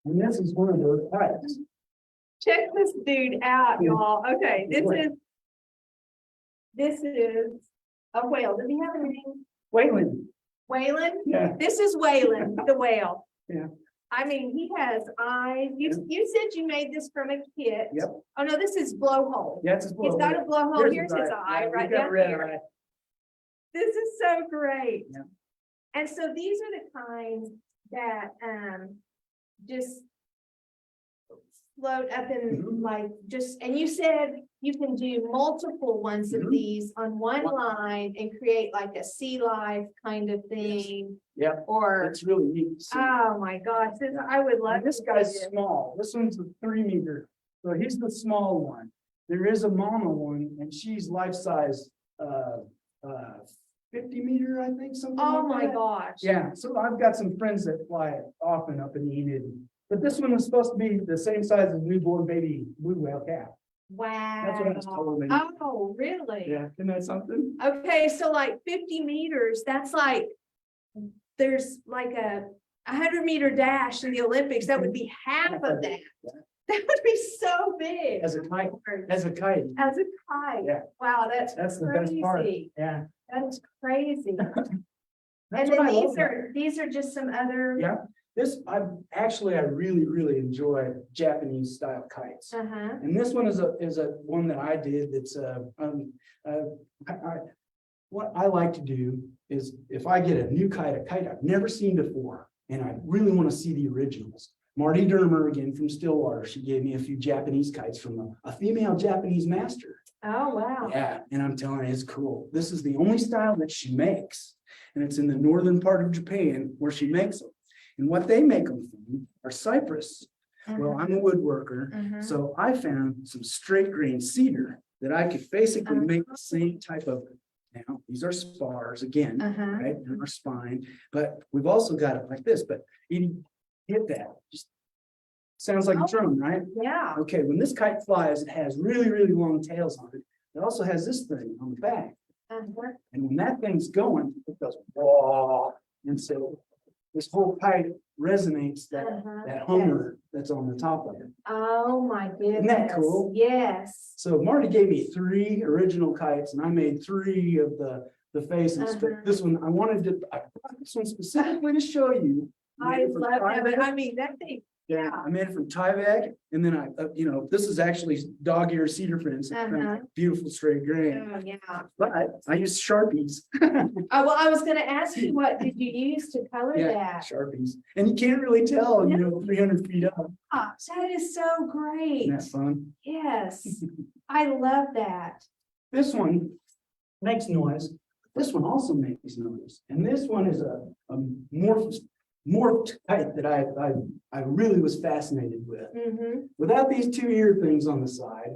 And this is one of those kites. check this dude out, Yeah. y'all. Okay, this is a whale. Does he have a name? Waylon, Waylon? yeah, This is Waylon, the whale. Yeah. I mean, he has eyes. You said you made this from a kit. Yep. Oh, no, this is blowhole. yeah, it's his He's got a blowhole. Here's his eye right down here. This is so great. Yeah. And so these are the kinds that just float up in Mhm. like just, and you said you can do multiple ones of Mhm. these on one line and create like a sea life kind of thing. Yeah, Or, it's really neat. to see. oh my gosh, I would love. And this to guy's see this. small. This one's a 3 meter. So he's the small one. There is a mama one and she's life size, 50 meter, I think, something Oh like my that. gosh. Yeah, so I've got some friends that fly it often up in Enid. But this one was supposed to be the same size as newborn baby blue whale cat. Wow. That's what I was told. Oh, really? Yeah, isn't that something? Okay, so like 50 meters, that's like, there's like a 100-meter dash in the Olympics, that would be half of that. Yeah. That would be so big. As a kite, as a kite. As a kite. Yeah. Wow, that's That's the best part. crazy. Yeah. That's crazy. That's And what then I love about it. these are just some other. Yeah, I really enjoy Japanese style kites. Uh-huh. And this one is a one that I did that's what I like to do is if I get a new kite, a kite I've never seen before, and I really want to see the originals. Marty Dermer again from Stillwater, she gave me a few Japanese kites from a female Japanese master. Oh, wow. Yeah, and I'm telling you, it's cool. This is the only style that she makes. And it's in the northern part of Japan where she makes them. And what they make them from are cypress. Well, I'm a woodworker, Mhm. so I found some straight grain cedar that I could basically make the same type of, now, these are spars again, Uh-huh. right, and our spine, but we've also got it like this, but you hit that, just sounds like a drum, right? Yeah. Okay, when this kite flies, it has really long tails on it. It also has this thing on the back. Uh-huh. And when that thing's going, it goes wah. And so this whole kite resonates Uh-huh. that hummer that's on the top of it. Oh, my goodness. that cool? Yes. So Marty gave me 3 original kites and I made 3 of the faces. Uh-huh. But this one, I brought this one specifically to show you. I Made it from love that, but Tyvek. I mean, that thing. Yeah, I made it from Tyvek, and then this is actually dog ear cedar prints, Uh-huh. beautiful straight grain. Oh, yeah. But I used Sharpies. Oh, well, I was gonna ask you, what did you use to color Yeah, that? Sharpies. And you can't really tell, 300 feet up. Ah, that is so great. Isn't that fun? Yes, I love that. This one makes noise. This one also makes noise. And this one is a morphed kite that I really was fascinated with. Mm-hmm. Without these 2 ear things on the side,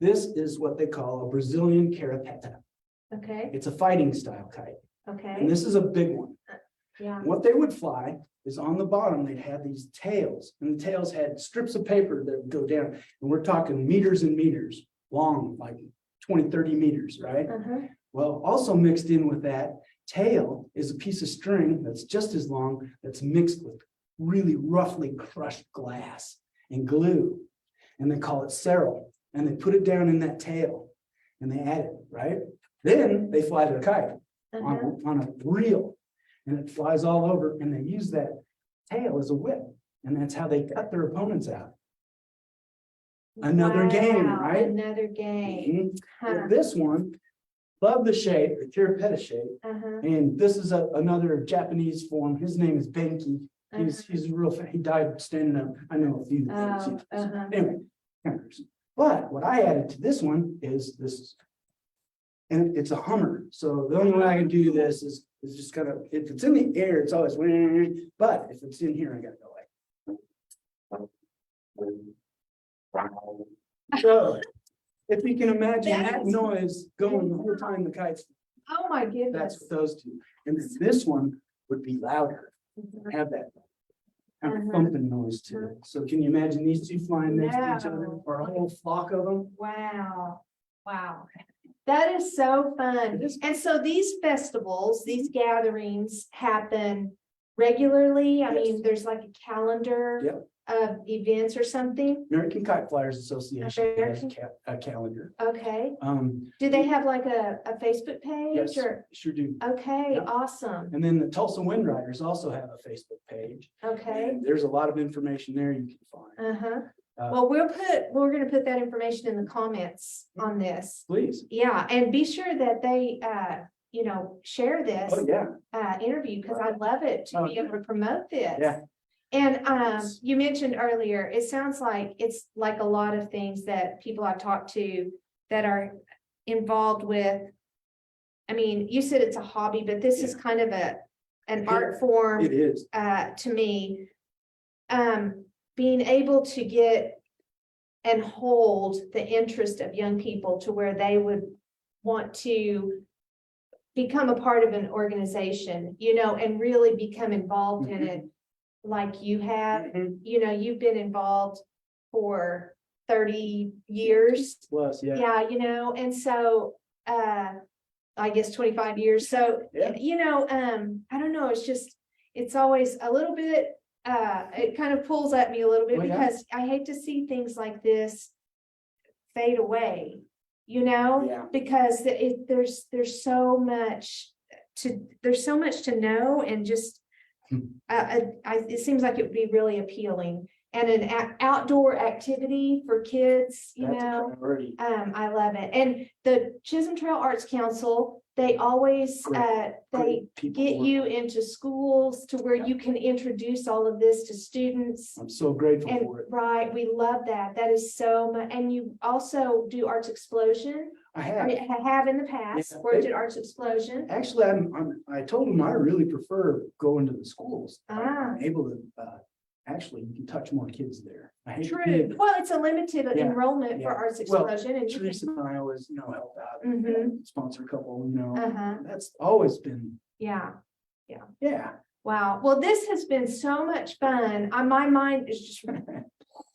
this is what they call a Brazilian carapeta. Okay, It's a fighting style kite. And okay, this is a big one. yeah. What they would fly is on the bottom, they'd have these tails, and the tails had strips of paper that would go down. And we're talking meters and meters long, like 20, 30 meters, right? Uh-huh. Well, also mixed in with that tail is a piece of string that's just as long, that's mixed with really roughly crushed glass and glue. And they call it cerl. And they put it down in that tail and they add it, right? Then they fly their kite Uh-huh. on a reel and it flies all over and they use that tail as a whip. And that's how they cut their opponents out. Another game, Wow, right? Another game. Mhm. Huh. Well, this one, love the shape, the Carapeta shape. Uh-huh. And this is another Japanese form. His name is Benki. He's a real, he died standing up. I know a few. that Oh, did. uh-huh. Anyway, kind of person. But what I added to this one is this. And it's a Hummer. So the only way I can do this is just kind of, if it's in the air, it's always, but if it's in here, I gotta go like. So if you can imagine that That's- noise going the whole time the kite's, Oh, my that's goodness. what those two. And then this one would be louder, Mhm. have that kind of Uh-huh. thumping noise to it. So can you imagine these two flying next to each other No. or a whole flock of them? Wow, wow. That is so fun. It is. And so these festivals, these gatherings happen regularly? I Yes. mean, there's like a calendar Yep. of events or something? American Kite Flyers Association has American- a calendar. Okay. Um, Do they have like a Facebook page yes, or? sure do. Okay, Yeah. awesome. And then the Tulsa Wind Riders also have a Facebook page. Okay. And there's a lot of information there you can find. Uh-huh. Uh, Well, we're gonna put that information in the comments on this. Please. Yeah, and be sure that they, share this, Oh, yeah. interview, because I love it to be Oh, able to promote this. Yeah. And, Yes. you mentioned earlier, it sounds like it's like a lot of things that people I've talked to that are involved with. I mean, you said it's a hobby, but this is kind of an It- art form. It is. To me. Being able to get and hold the interest of young people to where they would want to become a part of an organization, and really become involved in it like you have. Mhm. You've been involved for 30 years. Plus, yeah. Yeah, and so, I guess 25 years. So, Yeah. I don't know, it's always a little bit, it kind of pulls at me a little bit Oh, yeah. because I hate to see things like this fade away, Yeah. because there's so much to know and just, it seems like it would be really appealing. And an outdoor activity for kids, That's a priority. I love it. And the Chisholm Trail Arts Council, they always, they Great people get work. you into schools to where you can introduce all of this to students. I'm so grateful And for it. right, we love that. That is so much. And you also do Arts Explosion. I I have. have in the past, Yeah, worked they- at Arts Explosion. Actually, I told them I really prefer going to the schools. Ah. I'm able to, actually, you can touch more kids there. I hate to True. be- Well, it's a limited Yeah, enrollment for yeah. Arts Well, Explosion and you can, Teresa and I always, help out, Mhm. sponsor a couple, uh-huh, that's always been, yeah. yeah. Wow. Well, this has been so much fun. My mind is just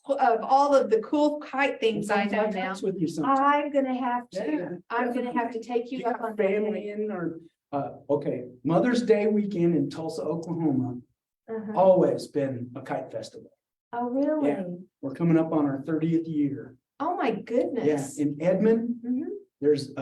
of all of the cool kite things I know now. Touch with you sometime. I'm gonna have Yeah, to, I'm gonna have to take You you up got on that. family in or, okay, Mother's Day weekend in Tulsa, Oklahoma, Uh-huh. always been a kite festival. Oh, really? Yeah. We're coming up on our 30th year. Oh, my Yeah, goodness. in Edmond, Mhm. there's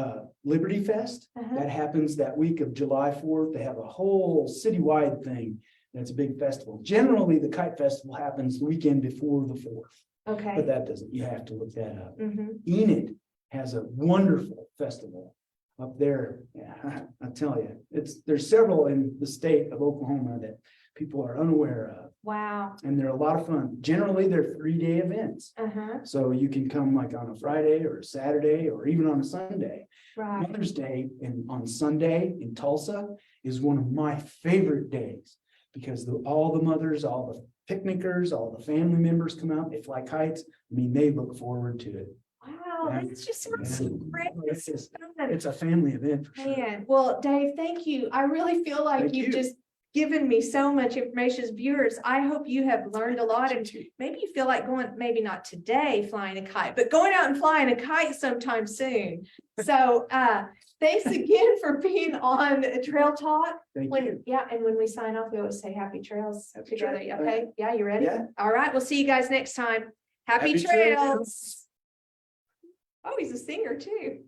Liberty Fest. Uh-huh. That happens that week of July 4th. They have a whole citywide thing. That's a big festival. Generally, the kite festival happens the weekend before the 4th, but Okay. that doesn't, you have to look that up. Mhm. Enid has a wonderful festival up there. Yeah, I tell you, there's several in the state of Oklahoma that people are unaware of, Wow. and they're a lot of fun. Generally, they're 3-day events. Uh-huh. So you can come like on a Friday or a Saturday or even on a Sunday. Right. Mother's Day on Sunday in Tulsa is one of my favorite days because all the mothers, all the picnickers, all the family members come out, they fly kites. I mean, they look forward to it. Wow. Yeah. This just sounds so Yeah. great. It's just- Fun. It's a family event for sure. Man, well, Dave, thank you. I really feel like Thank you've you. just given me so much information as viewers. I hope you have learned a lot and maybe you feel like going, maybe not today flying a kite, but going out and flying a kite sometime soon. So thanks again for being on Trail Talk. Thank When, you. yeah, and when we sign off, we always say happy trails Happy together. trails. Okay, yeah, you ready? Yeah. All right, we'll see you guys next time. Happy Happy trails. trails. Oh, he's a singer too.